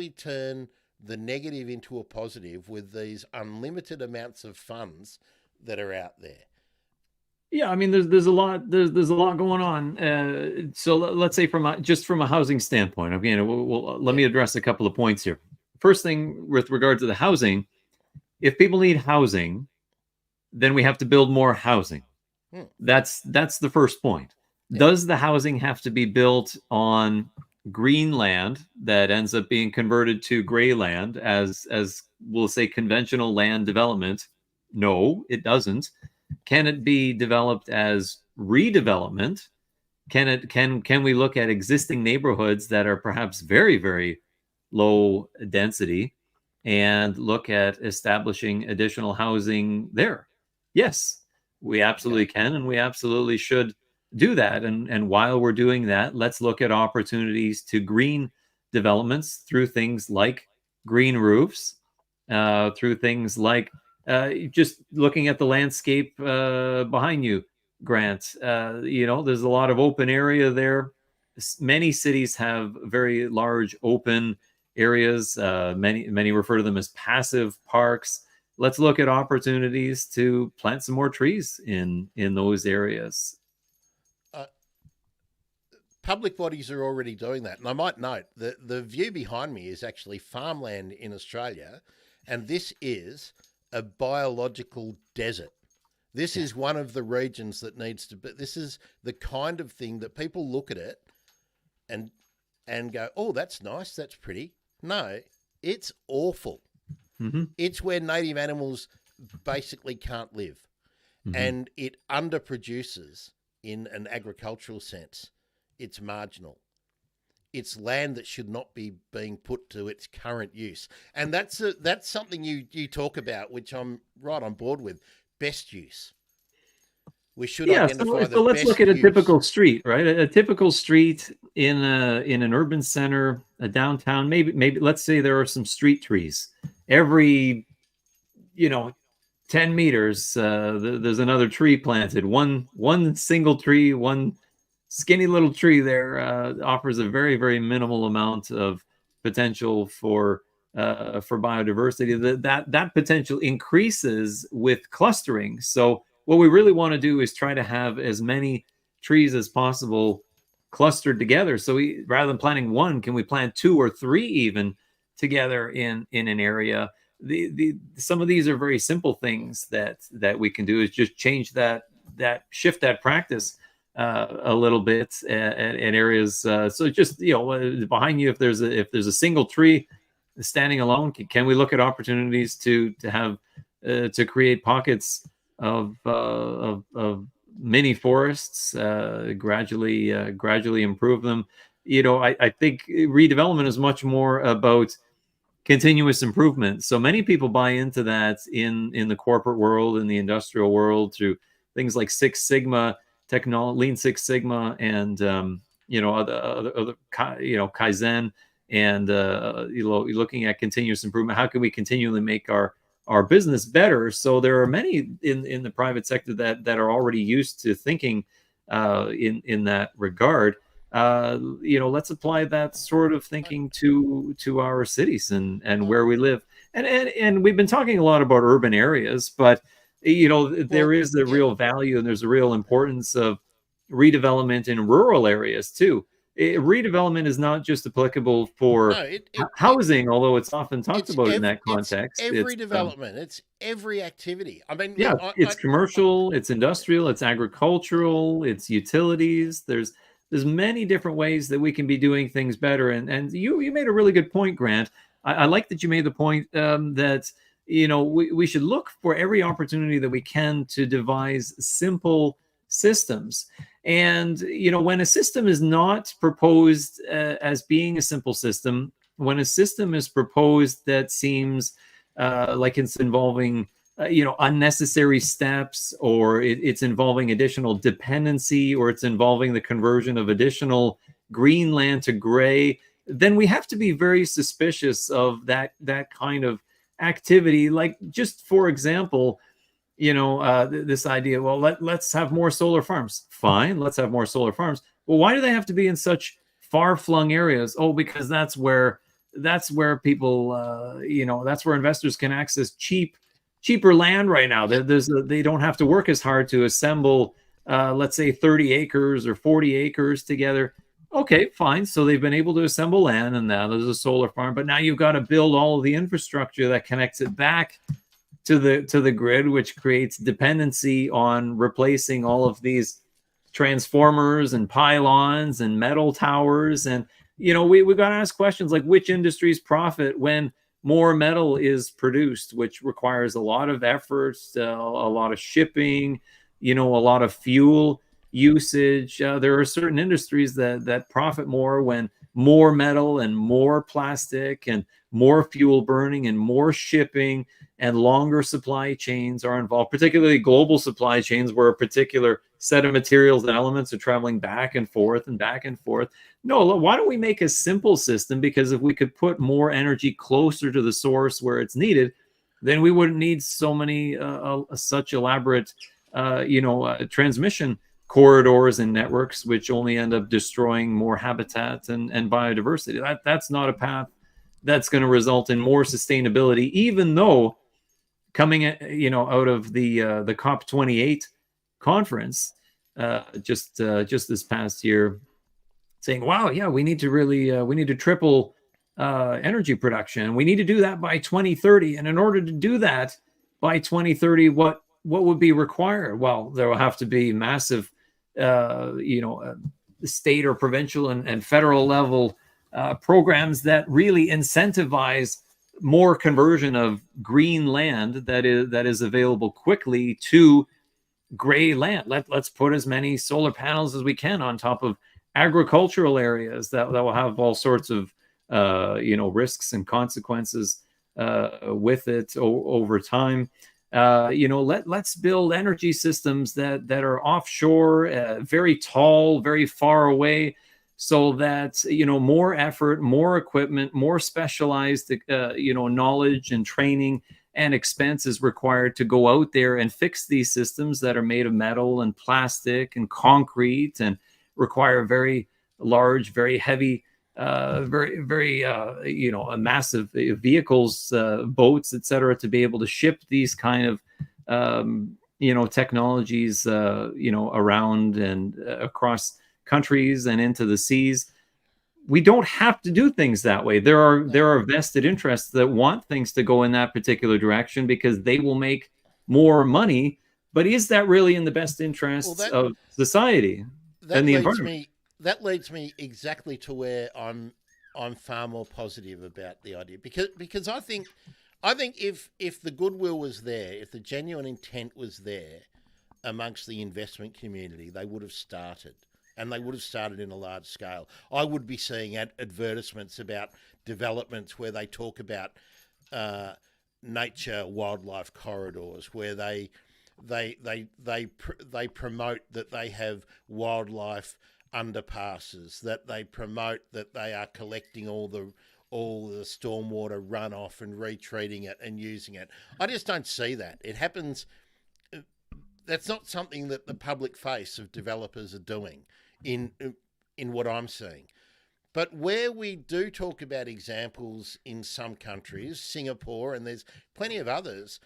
turn the negative into a positive with these unlimited amounts of funds that are out there? Yeah, I mean, there's a lot going on. So let's say from a housing standpoint, again, let me address a couple of points here. First thing, with regard to the housing, if people need housing, then we have to build more housing. That's the first point. Yeah. Does the housing have to be built on green land that ends up being converted to gray land as we'll say conventional land development? No, it doesn't. Can it be developed as redevelopment? Can we look at existing neighborhoods that are perhaps very, very low density and look at establishing additional housing there? Yes, we absolutely can, and we absolutely should do that. And while we're doing that, let's look at opportunities to green developments through things like green roofs, through things like just looking at the landscape behind you, Grant. There's a lot of open area there. Many cities have very large open areas. Many refer to them as passive parks. Let's look at opportunities to plant some more trees in those areas. Public bodies are already doing that. And I might note that the view behind me is actually farmland in Australia, and this is a biological desert. This is one of the regions that needs to be. This is the kind of thing that people look at it and go, oh, that's nice, that's pretty. No, it's awful. Mm-hmm. It's where native animals basically can't live. Mm-hmm. And it underproduces in an agricultural sense. It's marginal. It's land that should not be being put to its current use. And that's something you talk about, which I'm right on board with. Best use. We should identify the so let's best look at a use. typical street, right? A typical street in an urban center, a downtown. Maybe let's say there are some street trees. Every 10 meters, there's another tree planted. One single tree, one skinny little tree there offers a very, very minimal amount of potential for biodiversity. That potential increases with clustering. So what we really want to do is try to have as many trees as possible clustered together. So rather than planting one, can we plant 2 or 3 even together in an area? Some of these are very simple things that we can do, is just change that shift that practice a little bit at areas. So just, behind you, if there's a single tree standing alone, can we look at opportunities to have to create pockets of mini forests, gradually improve them? I think redevelopment is much more about continuous improvement. So many people buy into that in the corporate world, in the industrial world, through things like Six Sigma technology, Lean Six Sigma, and other Kaizen, and looking at continuous improvement. How can we continually make our business better? So there are many in the private sector that are already used to thinking in that regard. Let's apply that sort of thinking to our cities and where we live. And we've been talking a lot about urban areas, but there is the real value, and there's a real importance of redevelopment in rural areas too. Redevelopment is not just applicable for housing, although it's often talked about in that context. It's every development. It's every activity. I mean, yeah, it's commercial, it's industrial, it's agricultural, it's utilities. There's many different ways that we can be doing things better. And you made a really good point, Grant. I like that you made the point that we should look for every opportunity that we can to devise simple systems. And when a system is not proposed as being a simple system, when a system is proposed that seems like it's involving unnecessary steps, or it's involving additional dependency, or it's involving the conversion of additional green land to gray, then we have to be very suspicious of that kind of activity. Like, just for example, this idea, well, let's have more solar farms. Fine, let's have more solar farms. Well, why do they have to be in such far-flung areas? Oh, because that's where people, that's where investors can access cheaper land right now. They don't have to work as hard to assemble, let's say 30 acres or 40 acres together. Okay, fine. So they've been able to assemble land, and now there's a solar farm. But now you've got to build all of the infrastructure that connects it back to the grid, which creates dependency on replacing all of these transformers and pylons and metal towers. And we've got to ask questions like, which industries profit when more metal is produced, which requires a lot of effort, a lot of shipping, a lot of fuel usage. There are certain industries that profit more when more metal and more plastic and more fuel burning and more shipping and longer supply chains are involved, particularly global supply chains, where a particular set of materials and elements are traveling back and forth and back and forth. No, why don't we make a simple system? Because if we could put more energy closer to the source where it's needed, then we wouldn't need so many such elaborate transmission corridors and networks, which only end up destroying more habitat and biodiversity. That's not a path that's going to result in more sustainability, even though coming out of the COP28 conference just this past year, saying, wow, yeah, we need to triple energy production. We need to do that by 2030. And in order to do that by 2030, what would be required? Well, there will have to be massive state or provincial and federal level programs that really incentivize more conversion of green land that is available quickly to gray land. Let's put as many solar panels as we can on top of agricultural areas that will have all sorts of risks and consequences with it over time. Let's build energy systems that are offshore, very tall, very far away, so that more effort, more equipment, more specialized knowledge and training and expense is required to go out there and fix these systems that are made of metal and plastic and concrete and require very large, very heavy, very massive vehicles, boats, etc., to be able to ship these kind of technologies around and across countries and into the seas. We don't have to do things that way. There are vested interests that want things to go in that particular direction because they will make more money. But is that really in the best interests of society? and the environment. That leads me exactly to where I'm far more positive about the idea, because I think if the goodwill was there, if the genuine intent was there amongst the investment community, they would have started. And they would have started in a large scale. I would be seeing advertisements about developments where they talk about nature wildlife corridors, where they promote that they have wildlife underpasses, that they promote that they are collecting all the stormwater runoff and retreating it and using it. I just don't see that. It happens. That's not something that the public face of developers are doing in what I'm seeing. But where we do talk about examples in some countries, Singapore, and there's plenty of others,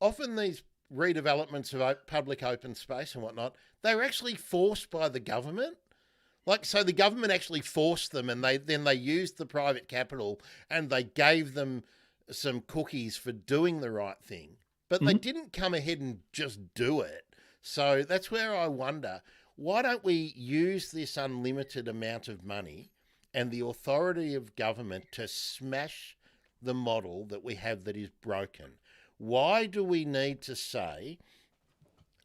often these redevelopments of public open space and whatnot, they were actually forced by the government. So the government actually forced them, and they used the private capital and they gave them some cookies for doing the right thing. But they didn't come ahead and just do it. So that's where I wonder, why don't we use this unlimited amount of money and the authority of government to smash the model that we have that is broken? Why do we need to say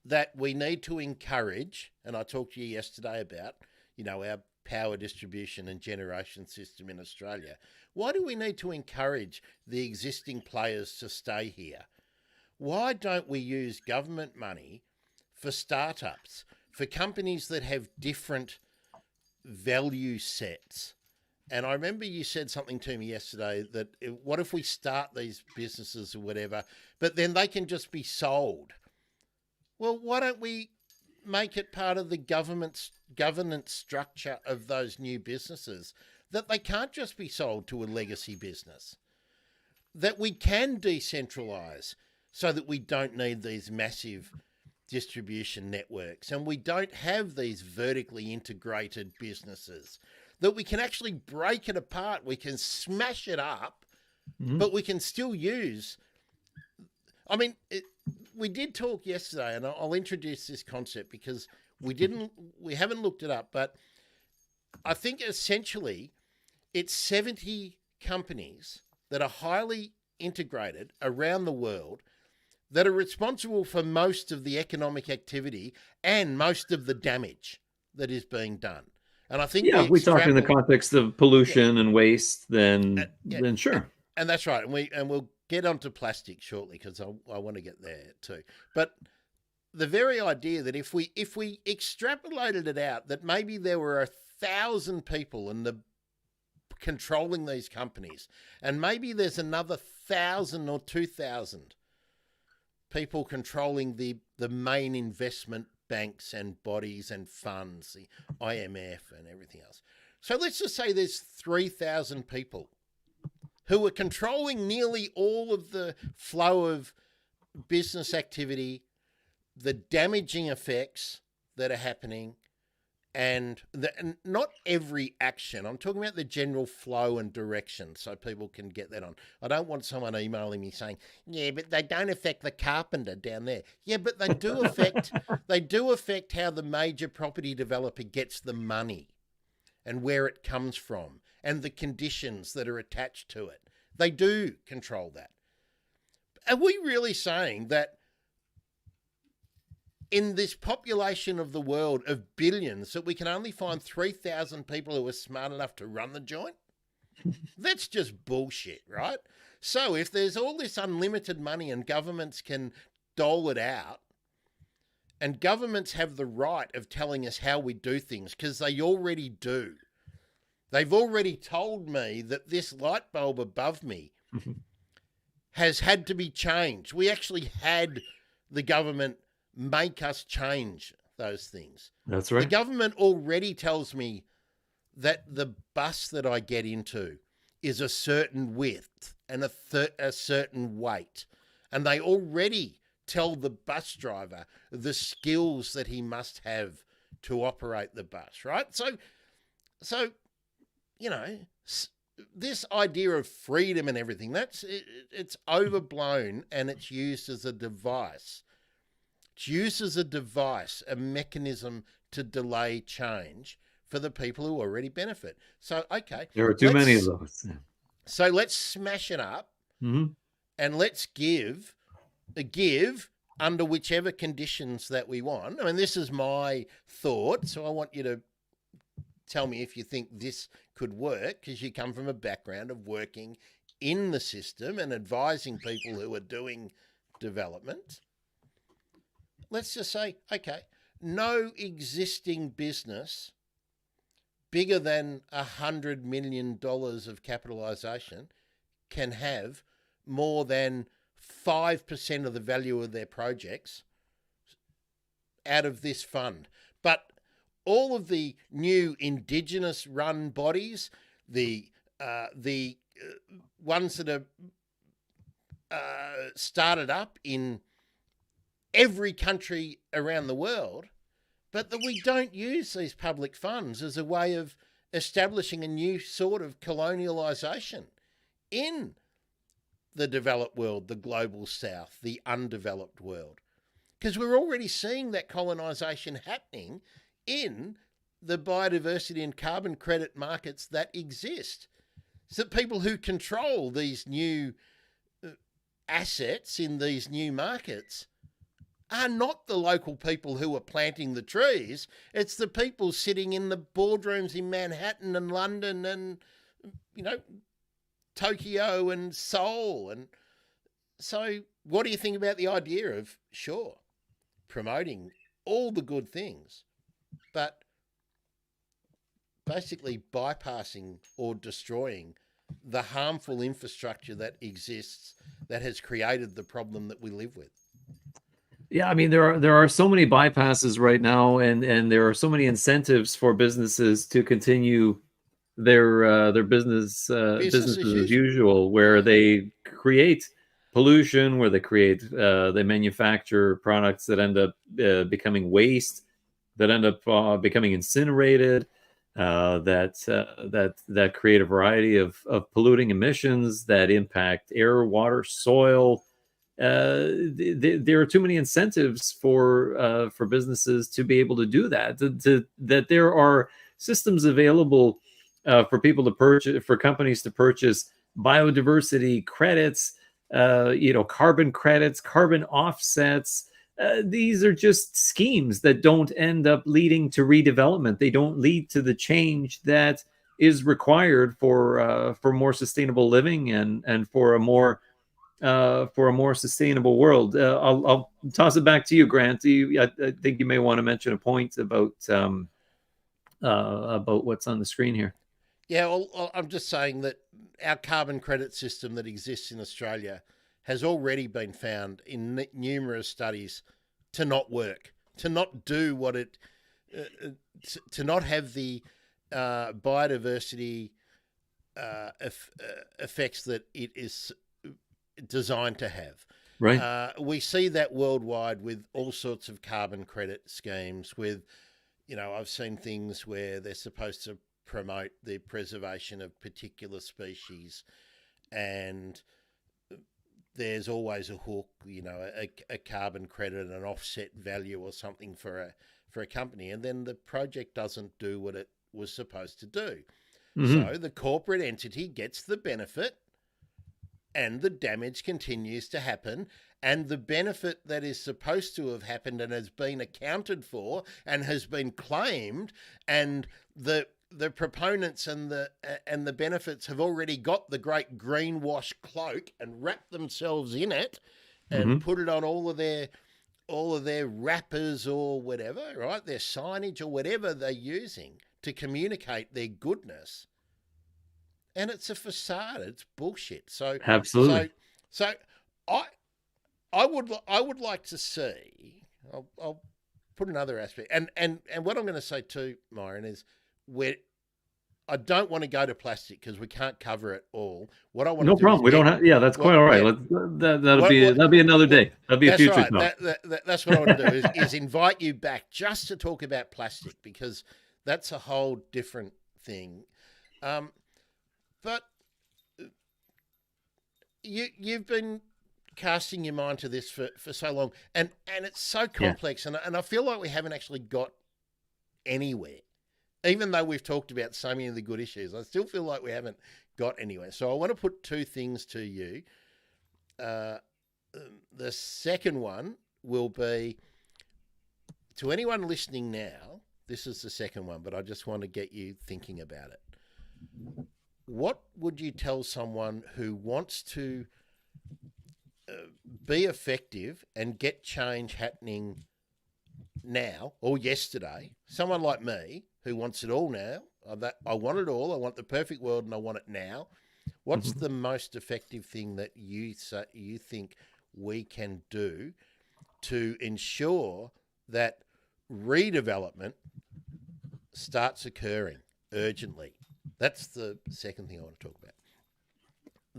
that we need to encourage, and I talked to you yesterday about, our power distribution and generation system in Australia. Why do we need to encourage the existing players to stay here? Why don't we use government money for startups, for companies that have different value sets? And I remember you said something to me yesterday that what if we start these businesses or whatever, but then they can just be sold? Well, why don't we make it part of the governance structure of those new businesses that they can't just be sold to a legacy business, that we can decentralise so that we don't need these massive distribution networks and we don't have these vertically integrated businesses, that we can actually break it apart, we can smash it up, but we can still use... we did talk yesterday, and I'll introduce this concept because we haven't looked it up, but I think essentially it's 70 companies that are highly integrated around the world that are responsible for most of the economic activity and most of the damage that is being done. And I think if we talk in the context of pollution and waste, then sure. And that's right. And we'll get onto plastic shortly because I want to get there too. But the very idea that if we extrapolated it out, that maybe there were 1,000 people controlling these companies, and maybe there's another 1,000 or 2,000 people controlling the main investment banks and bodies and funds, the IMF and everything else. So let's just say there's 3,000 people who are controlling nearly all of the flow of business activity, the damaging effects that are happening, and not every action. I'm talking about the general flow and direction so people can get that on. I don't want someone emailing me saying, yeah, but they don't affect the carpenter down there. Yeah, but they do affect how the major property developer gets the money and where it comes from and the conditions that are attached to it. They do control that. Are we really saying that in this population of the world of billions that we can only find 3,000 people who are smart enough to run the joint? That's just bullshit, right? So if there's all this unlimited money and governments can dole it out, and governments have the right of telling us how we do things because they already do. They've already told me that this light bulb above me has had to be changed. We actually had the government make us change those things. That's right. The government already tells me that the bus that I get into is a certain width and a certain weight. And they already tell the bus driver the skills that he must have to operate the bus, right? So this idea of freedom and everything, it's overblown and it's used as a device It's used as a device, a mechanism to delay change for the people who already benefit. So, okay. There are too many of those. Yeah. So let's smash it up and let's give under whichever conditions that we want. I mean, this is my thought, so I want you to tell me if you think this could work, because you come from a background of working in the system and advising people who are doing development. Let's just say, okay, no existing business bigger than $100 million of capitalisation can have more than 5% of the value of their projects out of this fund. But all of the new Indigenous-run bodies, the ones that are started up in every country around the world, but that we don't use these public funds as a way of establishing a new sort of colonialisation in the developed world, the global south, the undeveloped world. Because we're already seeing that colonisation happening in the biodiversity and carbon credit markets that exist. So that people who control these new assets in these new markets are not the local people who are planting the trees. It's the people sitting in the boardrooms in Manhattan and London and, Tokyo and Seoul. And so what do you think about the idea of, sure, promoting all the good things, but basically bypassing or destroying the harmful infrastructure that exists that has created the problem that we live with? Yeah, I mean, there are so many bypasses right now, and there are so many incentives for businesses to continue their business as usual, where they create pollution, where they manufacture products that end up becoming waste, that end up becoming incinerated, that create a variety of polluting emissions that impact air, water, soil. There are too many incentives for businesses to be able to do that. That there are systems available for people to purchase, for companies to purchase biodiversity credits, carbon credits, carbon offsets. These are just schemes that don't end up leading to redevelopment. They don't lead to the change that is required for more sustainable living and for a more sustainable world. I'll toss it back to you, Grant. I think you may want to mention a point about what's on the screen here. Yeah, well, I'm just saying that our carbon credit system that exists in Australia has already been found in numerous studies to not work, to not do what it, to not have the biodiversity effects that it is designed to have. Right. We see that worldwide with all sorts of carbon credit schemes with, I've seen things where they're supposed to promote the preservation of particular species, and there's always a hook, a carbon credit, an offset value or something for a company, and then the project doesn't do what it was supposed to do. So the corporate entity gets the benefit and the damage continues to happen, and the benefit that is supposed to have happened and has been accounted for and has been claimed, and the proponents and the benefits have already got the great greenwash cloak and wrapped themselves in it and put it on all of their wrappers or whatever, right? Their signage or whatever they're using to communicate their goodness. And it's a facade. It's bullshit. So absolutely. So I would like to see. I'll put another aspect. And what I'm going to say too, Myron, is I don't want to go to plastic because we can't cover it all. What I want to do problem. We don't have. Yeah, that's quite all right. Yeah. That'll be another day. That'll be a future talk. That's what I want to do is invite you back just to talk about plastic, because that's a whole different thing. But you've been casting your mind to this for so long, and it's so complex, and I feel like we haven't actually got anywhere. Even though we've talked about so many of the good issues, I still feel like we haven't got anywhere. So I want to put two things to you. The second one will be, to anyone listening now, this is the second one, but I just want to get you thinking about it. What would you tell someone who wants to be effective and get change happening now or yesterday? Someone like me who wants it all now. I want it all. I want the perfect world, and I want it now. What's the most effective thing that you think we can do to ensure that redevelopment starts occurring urgently? That's the second thing I want to talk about.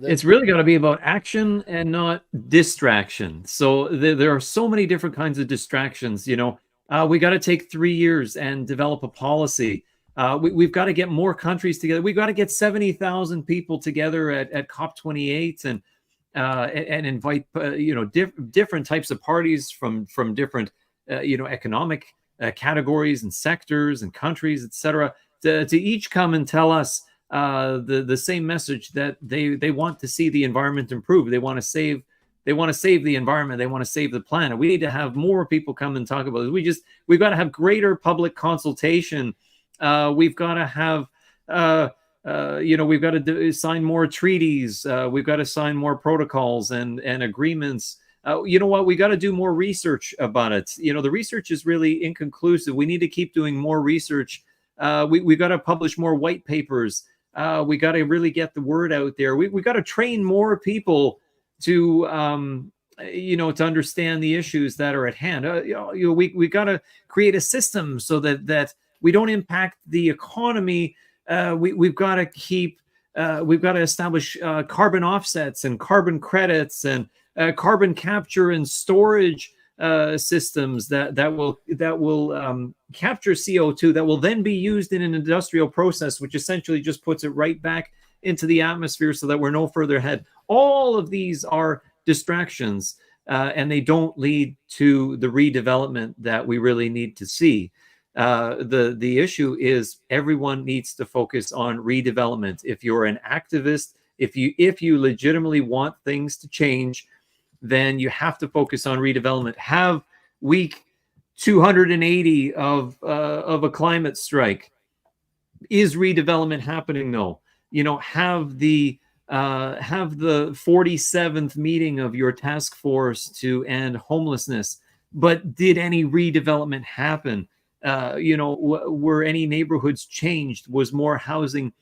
It's really got to be about action and not distraction. So there are so many different kinds of distractions. You know, we got to take 3 years and develop a policy. We've got to get more countries together. We've got to get 70,000 people together at COP28 and invite different types of parties from different economic categories and sectors and countries, etc. To each come and tell us the same message, that they want to see the environment improve. They want to save the environment. They want to save the planet. We need to have more people come and talk about it. We've got to have greater public consultation. We've got to have we've got to sign more treaties. We've got to sign more protocols and agreements. You know what? We got to do more research about it. You know, the research is really inconclusive. We need to keep doing more research. We got to publish more white papers. We got to really get the word out there. We got to train more people to to understand the issues that are at hand. We got to create a system so that we don't impact the economy. We've got to establish carbon offsets and carbon credits and carbon capture and storage systems that will capture CO2 that will then be used in an industrial process, which essentially just puts it right back into the atmosphere so that we're no further ahead. All of these are distractions, and they don't lead to the redevelopment that we really need to see. The issue is everyone needs to focus on redevelopment. If you're an activist, if you legitimately want things to change, then you have to focus on redevelopment. Have week 280 of a climate strike. Is redevelopment happening? No. Have the 47th meeting of your task force to end homelessness. But did any redevelopment happen? Were any neighborhoods changed? Was more housing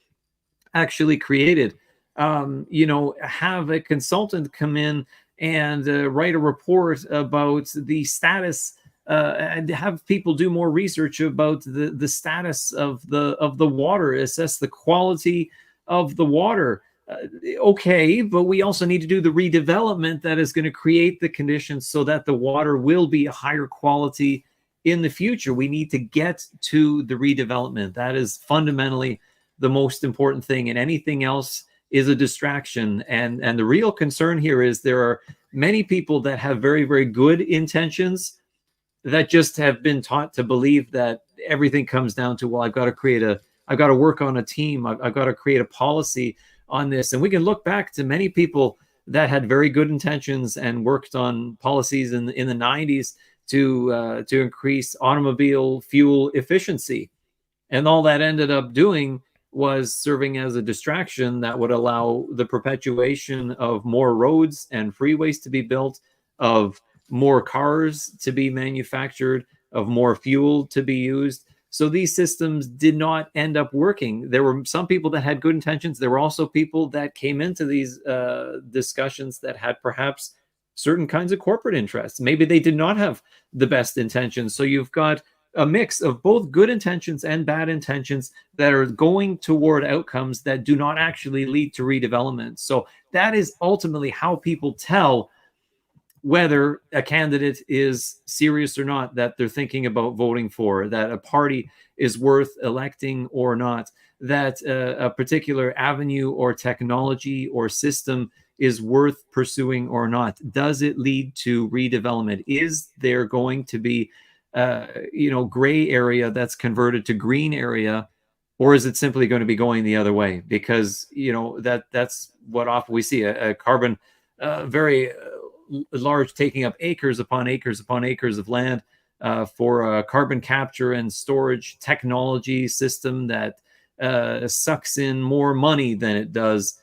actually created? Have a consultant come in and write a report about the status, and have people do more research about the status of the water, assess the quality of the water. Okay, but we also need to do the redevelopment that is going to create the conditions so that the water will be a higher quality in the future. We need to get to the redevelopment. That is fundamentally the most important thing, and anything else is a distraction. And the real concern here is there are many people that have very, very good intentions that just have been taught to believe that everything comes down to, well, I've got to work on a team. I've got to create a policy on this. And we can look back to many people that had very good intentions and worked on policies in the 90s to increase automobile fuel efficiency. And all that ended up doing was serving as a distraction that would allow the perpetuation of more roads and freeways to be built, of more cars to be manufactured, of more fuel to be used. So these systems did not end up working. There were some people that had good intentions. There were also people that came into these discussions that had perhaps certain kinds of corporate interests. Maybe they did not have the best intentions. So you've got a mix of both good intentions and bad intentions that are going toward outcomes that do not actually lead to redevelopment. So that is ultimately how people tell whether a candidate is serious or not, that they're thinking about voting for, that a party is worth electing or not, that a particular avenue or technology or system is worth pursuing or not? Does it lead to redevelopment? Is there going to be, gray area that's converted to green area, or is it simply going to be going the other way? Because that's what often we see, a carbon very large, taking up acres upon acres upon acres of land for a carbon capture and storage technology system that sucks in more money than it does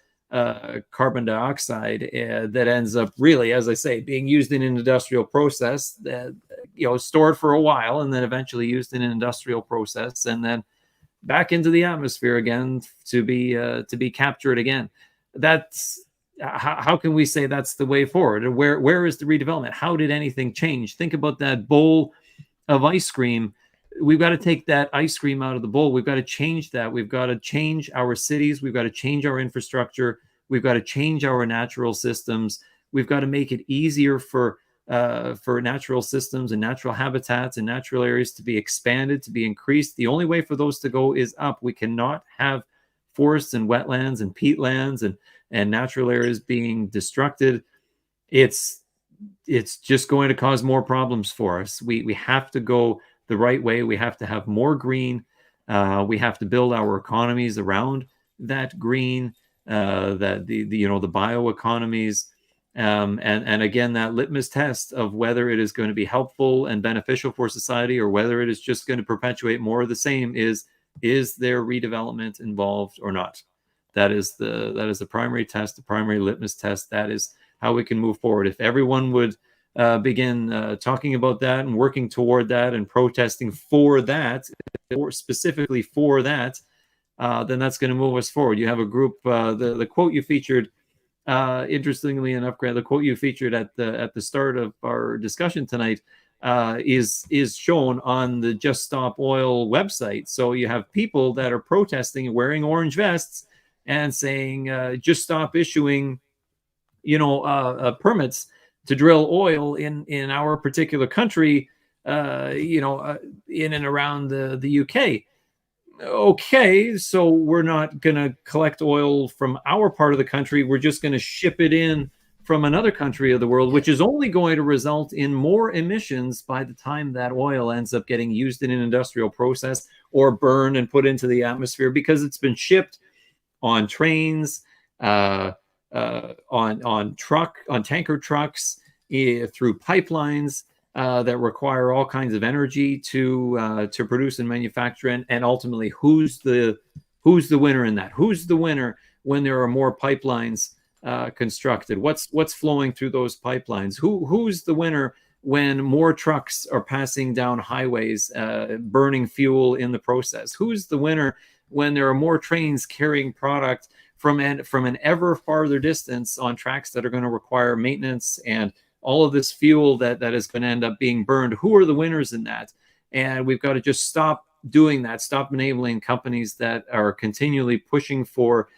carbon dioxide, that ends up really, as I say, being used in an industrial process, that stored for a while and then eventually used in an industrial process, and then back into the atmosphere again to be captured again. That's how can we say that's the way forward? Where is the redevelopment? How did anything change? Think about that bowl of ice cream. We've got to take that ice cream out of the bowl. We've got to change that. We've got to change our cities. We've got to change our infrastructure. We've got to change our natural systems. We've got to make it easier for natural systems and natural habitats and natural areas to be expanded, to be increased. The only way for those to go is up. We cannot have forests and wetlands and peatlands and natural areas being destructed. It's just going to cause more problems for us. We have to go the right way. We have to have more green. We have to build our economies around that green, that the bioeconomies. And again, that litmus test of whether it is going to be helpful and beneficial for society or whether it is just going to perpetuate more of the same is there redevelopment involved or not? That is the primary test, the primary litmus test. That is how we can move forward. If everyone would begin talking about that and working toward that and protesting for that, or specifically for that, then that's going to move us forward. You have a group, the quote you featured, interestingly enough, Grant, the quote you featured at the start of our discussion tonight is shown on the Just Stop Oil website. So you have people that are protesting, wearing orange vests, and saying, just stop issuing, permits to drill oil in our particular country, in and around the UK. Okay, so we're not going to collect oil from our part of the country. We're just going to ship it in from another country of the world, which is only going to result in more emissions by the time that oil ends up getting used in an industrial process or burned and put into the atmosphere, because it's been shipped on trains, on tanker trucks, through pipelines that require all kinds of energy to produce and manufacture. And ultimately, who's the winner in that? Who's the winner when there are more pipelines constructed? What's flowing through those pipelines? Who's the winner when more trucks are passing down highways, burning fuel in the process? Who's the winner when there are more trains carrying product from an ever farther distance on tracks that are going to require maintenance and all of this fuel that is going to end up being burned? Who are the winners in that? And we've got to just stop doing that, stop enabling companies that are continually pushing for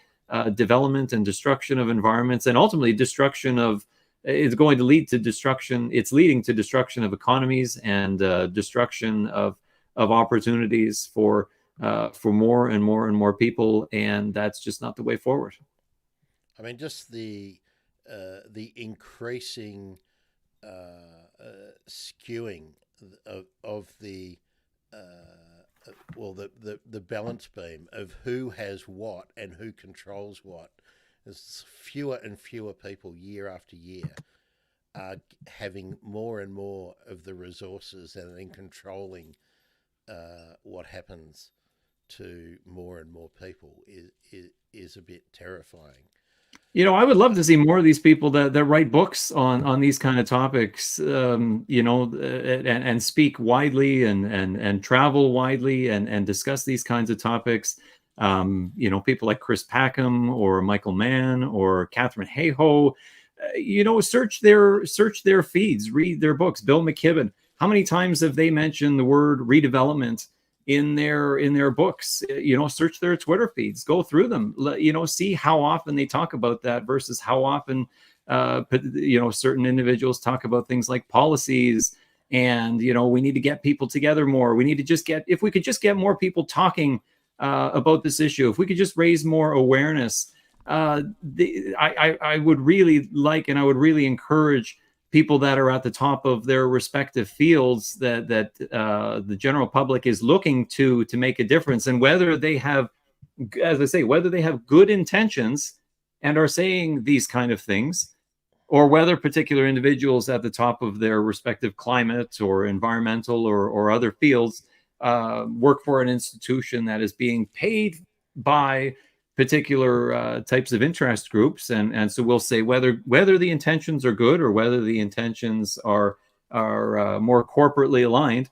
development and destruction of environments, and ultimately it's going to lead to destruction. It's leading to destruction of economies and destruction of opportunities for more and more and more people, and that's just not the way forward. I mean, just the increasing skewing of the balance beam of who has what and who controls what. There's fewer and fewer people year after year are having more and more of the resources and in controlling what happens to more and more people is a bit terrifying. I would love to see more of these people that write books on these kind of topics, and speak widely and travel widely and discuss these kinds of topics. People like Chris Packham or Michael Mann or Catherine Hayhoe, search their feeds, read their books. Bill McKibben, how many times have they mentioned the word redevelopment in their books? Search their Twitter feeds, go through them, see how often they talk about that versus how often certain individuals talk about things like policies. And we need to get people together more. We need to if we could just get more people talking about this issue, if we could just raise more awareness I would really like, and I would really encourage people that are at the top of their respective fields that the general public is looking to make a difference, and whether they have, as I say, whether they have good intentions and are saying these kind of things, or whether particular individuals at the top of their respective climate or environmental or other fields work for an institution that is being paid by particular types of interest groups, and so we'll say whether the intentions are good or whether the intentions are more corporately aligned.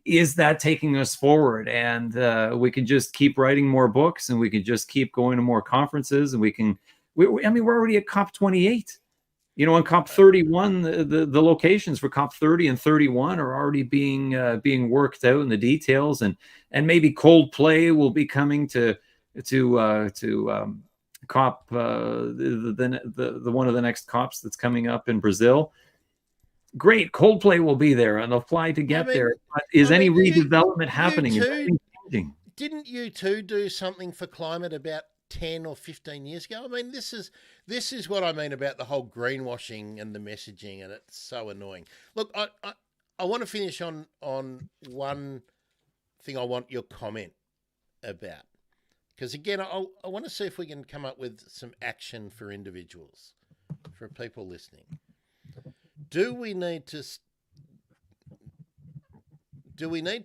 Is that taking us forward? And we can just keep writing more books, and we can just keep going to more conferences, and I mean, we're already at COP28. You know, on COP31, the locations for COP30 and 31 are already being worked out in the details, and maybe Coldplay will be coming to COP, the one of the next COPs that's coming up in Brazil. Great, Coldplay will be there, and they'll fly to get there. But is any redevelopment happening? Is anything changing? Didn't you two do something for climate about 10 or 15 years ago? I mean, this is what I mean about the whole greenwashing and the messaging, and it's so annoying. Look, I want to finish on one thing I want your comment about, because again, I want to see if we can come up with some action for individuals, for people listening. Do we need to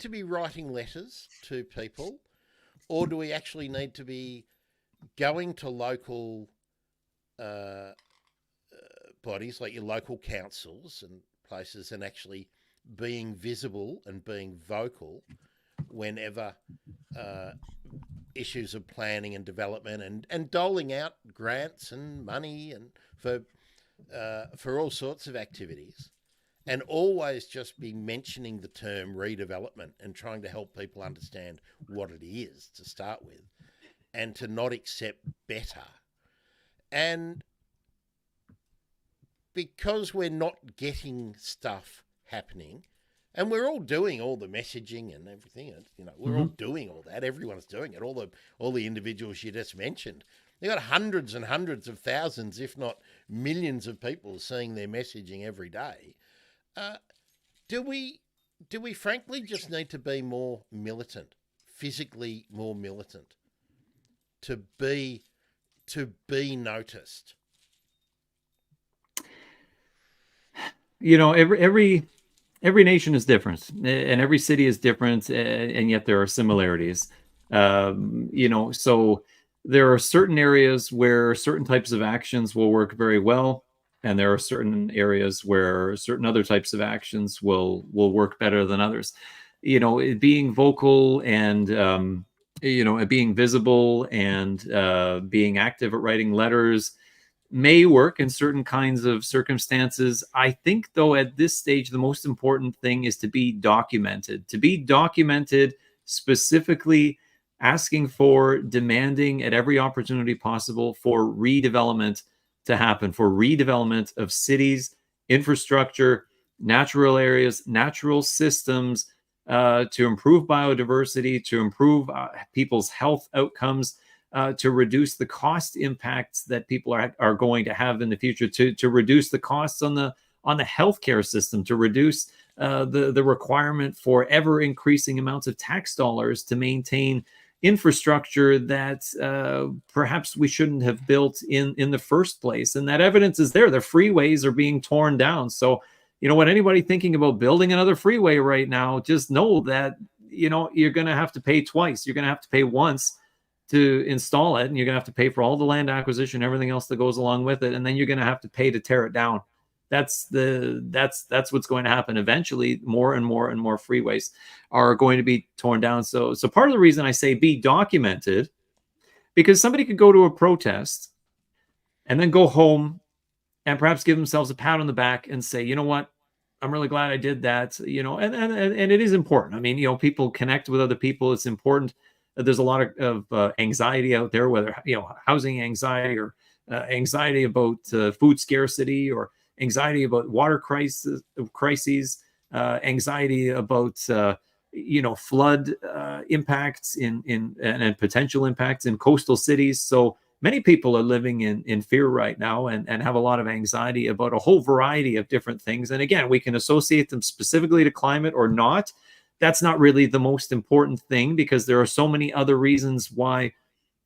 be writing letters to people, or do we actually need to be going to local bodies like your local councils and places and actually being visible and being vocal whenever issues of planning and development and doling out grants and money and for all sorts of activities, and always just be mentioning the term redevelopment and trying to help people understand what it is to start with, and to not accept better. And because we're not getting stuff happening, and we're all doing all the messaging and everything, you know, we're all doing all that. Everyone's doing it. All the individuals you just mentioned, they've got hundreds and hundreds of thousands, if not millions of people seeing their messaging every day. Do we frankly just need to be more militant, physically more militant, to be noticed? You know, every nation is different, and every city is different, and yet there are similarities. You know, so there are certain areas where certain types of actions will work very well, and there are certain areas where certain other types of actions will work better than others. You know, being vocal and you know, being visible and being active at writing letters may work in certain kinds of circumstances. I think, though, at this stage, the most important thing is to be documented. To be documented, specifically asking for, demanding at every opportunity possible for redevelopment to happen, for redevelopment of cities, infrastructure, natural areas, natural systems, to improve biodiversity, to improve people's health outcomes, to reduce the cost impacts that people are going to have in the future, to reduce the costs on the healthcare system, to reduce the requirement for ever increasing amounts of tax dollars to maintain infrastructure that perhaps we shouldn't have built in the first place. And that evidence is there. The freeways are being torn down. So, you know, what, anybody thinking about building another freeway right now, just know that, you know, you're going to have to pay twice. You're going to have to pay once to install it, and you're going to have to pay for all the land acquisition, everything else that goes along with it, and then you're going to have to pay to tear it down. That's what's going to happen. Eventually, more and more and more freeways are going to be torn down. So part of the reason I say be documented, because somebody could go to a protest and then go home and perhaps give themselves a pat on the back and say, you know what, I'm really glad I did that. You know, and it is important. I mean, you know, people connect with other people. It's important. There's a lot of anxiety out there, whether, you know, housing anxiety or anxiety about food scarcity, or anxiety about water crises, anxiety about you know, flood impacts and potential impacts in coastal cities. So many people are living in fear right now and have a lot of anxiety about a whole variety of different things. And again, we can associate them specifically to climate or not. That's not really the most important thing, because there are so many other reasons why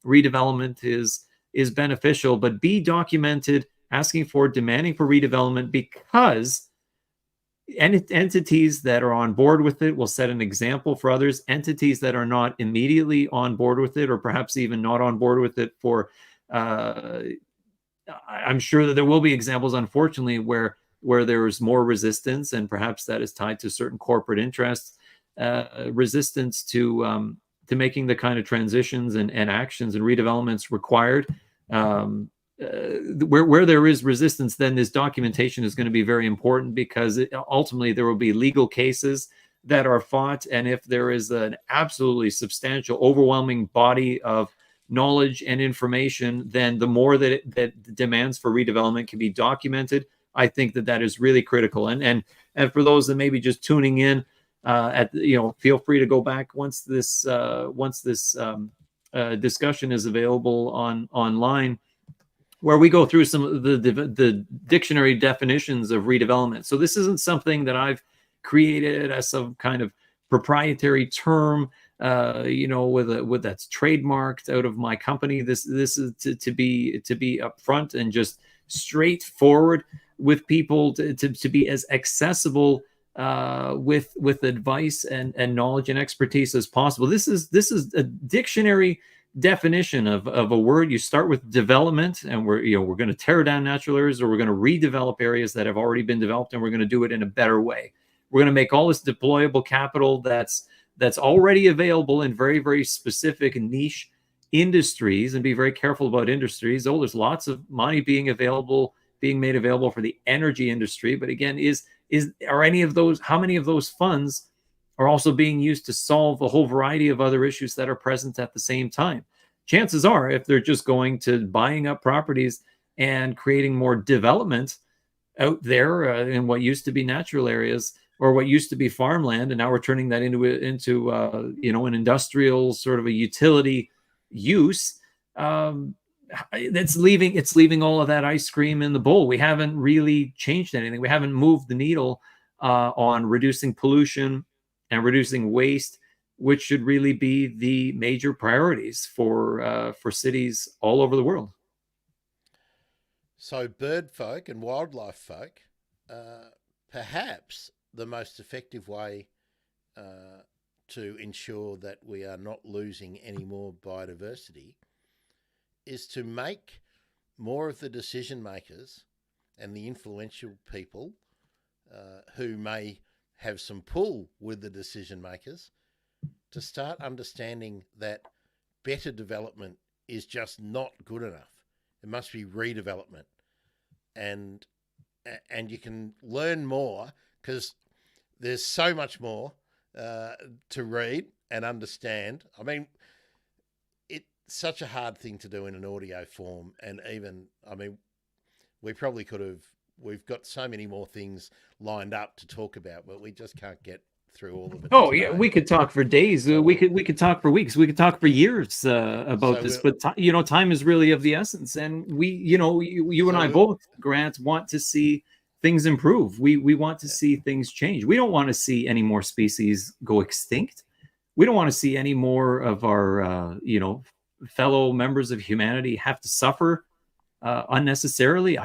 redevelopment is beneficial. But be documented, asking for, demanding for redevelopment, because entities that are on board with it will set an example for others. Entities that are not immediately on board with it, or perhaps even not on board with it for, I'm sure that there will be examples, unfortunately, where there is more resistance, and perhaps that is tied to certain corporate interests, resistance to making the kind of transitions and actions and redevelopments required. Where there is resistance, then this documentation is going to be very important, because ultimately there will be legal cases that are fought. And if there is an absolutely substantial, overwhelming body of knowledge and information, then the more that that demands for redevelopment can be documented. I think that is really critical. And for those that may be just tuning in, feel free to go back once this discussion is available online, where we go through some of the dictionary definitions of redevelopment. So this isn't something that I've created as some kind of proprietary term, with that's trademarked out of my company. This is to be upfront and just straightforward with people, to be as accessible with advice and knowledge and expertise as possible. This is a dictionary definition of a word. You start with development, and we're going to tear down natural areas, or we're going to redevelop areas that have already been developed, and we're going to do it in a better way. We're going to make all this deployable capital that's already available in very, very specific niche industries, and be very careful about industries. There's lots of money being made available for the energy industry, but again, how many of those funds are also being used to solve a whole variety of other issues that are present at the same time? Chances are, if they're just going to buying up properties and creating more development out there in what used to be natural areas, or what used to be farmland, and now we're turning that into an industrial sort of a utility use, it's leaving all of that ice cream in the bowl. We haven't really changed anything. We haven't moved the needle on reducing pollution and reducing waste, which should really be the major priorities for cities all over the world. So bird folk and wildlife folk, perhaps the most effective way to ensure that we are not losing any more biodiversity is to make more of the decision makers and the influential people who may have some pull with the decision makers to start understanding that better development is just not good enough. It must be redevelopment. And you can learn more, because there's so much more to read and understand. I mean, it's such a hard thing to do in an audio form. And even, we probably we've got so many more things lined up to talk about, but we just can't get through all of it. Oh today. Yeah, we could talk for days. So we could talk for weeks. We could talk for years about this. But time is really of the essence, and you and I both, Grant, want to see things improve. We want to see things change. We don't want to see any more species go extinct. We don't want to see any more of our fellow members of humanity have to suffer unnecessarily.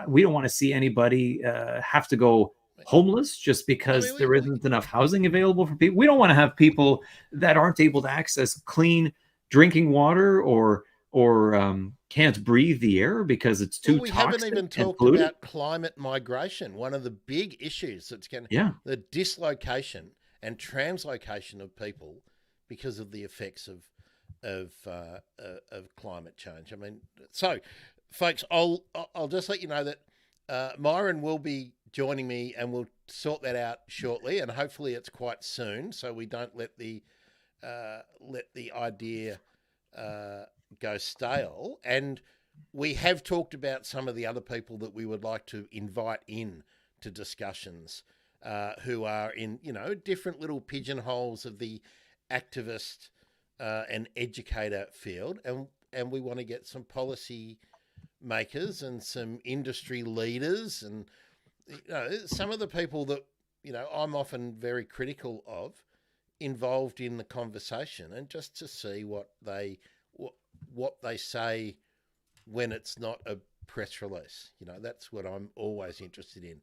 We don't want to see anybody have to go homeless just because there isn't enough housing available for people. We don't want to have people that aren't able to access clean drinking water or can't breathe the air because it's too toxic. We haven't even talked about climate migration. One of the big issues that's the dislocation and translocation of people because of the effects of climate change. So folks, I'll just let you know that Myron will be joining me, and we'll sort that out shortly, and hopefully it's quite soon, so we don't let the idea go stale. And we have talked about some of the other people that we would like to invite in to discussions, who are in different little pigeonholes of the activist and educator field, and we want to get some policy makers and some industry leaders and some of the people that I'm often very critical of involved in the conversation, and just to see what they say when it's not a press release. That's what I'm always interested in.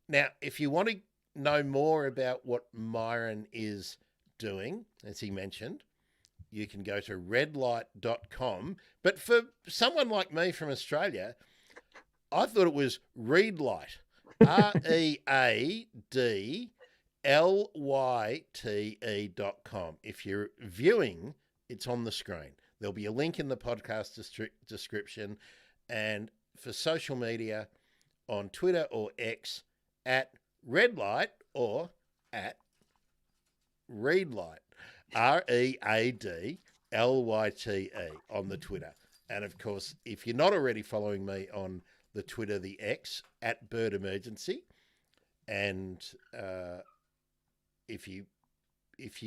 Now, if you want to know more about what Myron is doing, as he mentioned, you can go to redlight.com. But for someone like me from Australia, I thought it was Readlight, READLYTE.com. If you're viewing, it's on the screen. There'll be a link in the podcast description. And for social media, on Twitter or X, at Redlight or at Readlight, READLYTE on the Twitter. And of course, if you're not already following me on the Twitter, the X, at Bird Emergency, and if you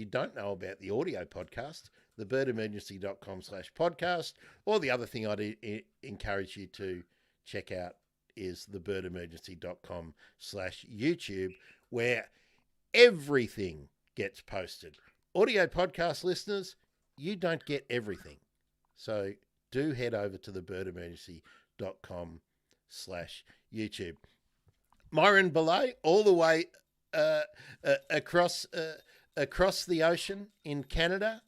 don't know about the audio podcast, the birdemergency.com/podcast, or the other thing I'd encourage you to check out is the birdemergency.com/YouTube, where everything gets posted. Audio podcast listeners, you don't get everything. So do head over to the birdemergency.com/YouTube. Myron Belej, all the way across the ocean in Canada.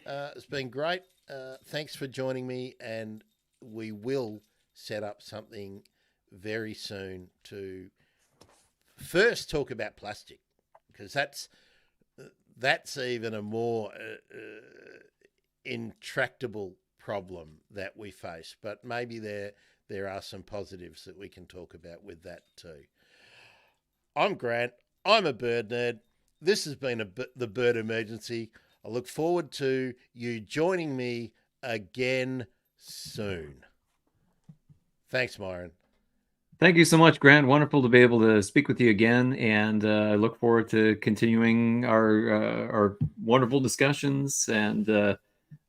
It's been great. Thanks for joining me, and we will set up something very soon to first talk about plastic, because that's even a more intractable problem that we face. But maybe there are some positives that we can talk about with that too. I'm Grant. I'm a bird nerd. This has been the Bird Emergency. I look forward to you joining me again soon. Thanks, Myron. Thank you so much, Grant. Wonderful to be able to speak with you again, and I look forward to continuing our wonderful discussions and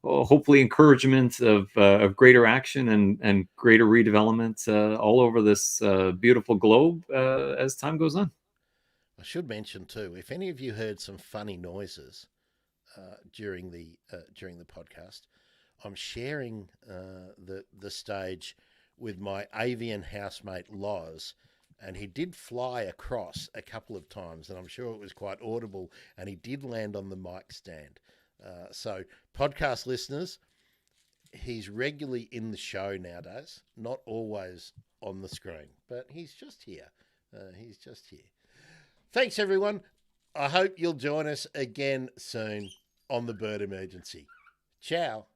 hopefully encouragement of greater action and greater redevelopment all over this beautiful globe as time goes on. I should mention too, if any of you heard some funny noises during the podcast, I'm sharing the stage with my avian housemate Loz, and he did fly across a couple of times, and I'm sure it was quite audible, and he did land on the mic stand. So podcast listeners, he's regularly in the show nowadays, not always on the screen, but he's just here. Thanks, everyone. I hope you'll join us again soon on the Bird Emergency. Ciao.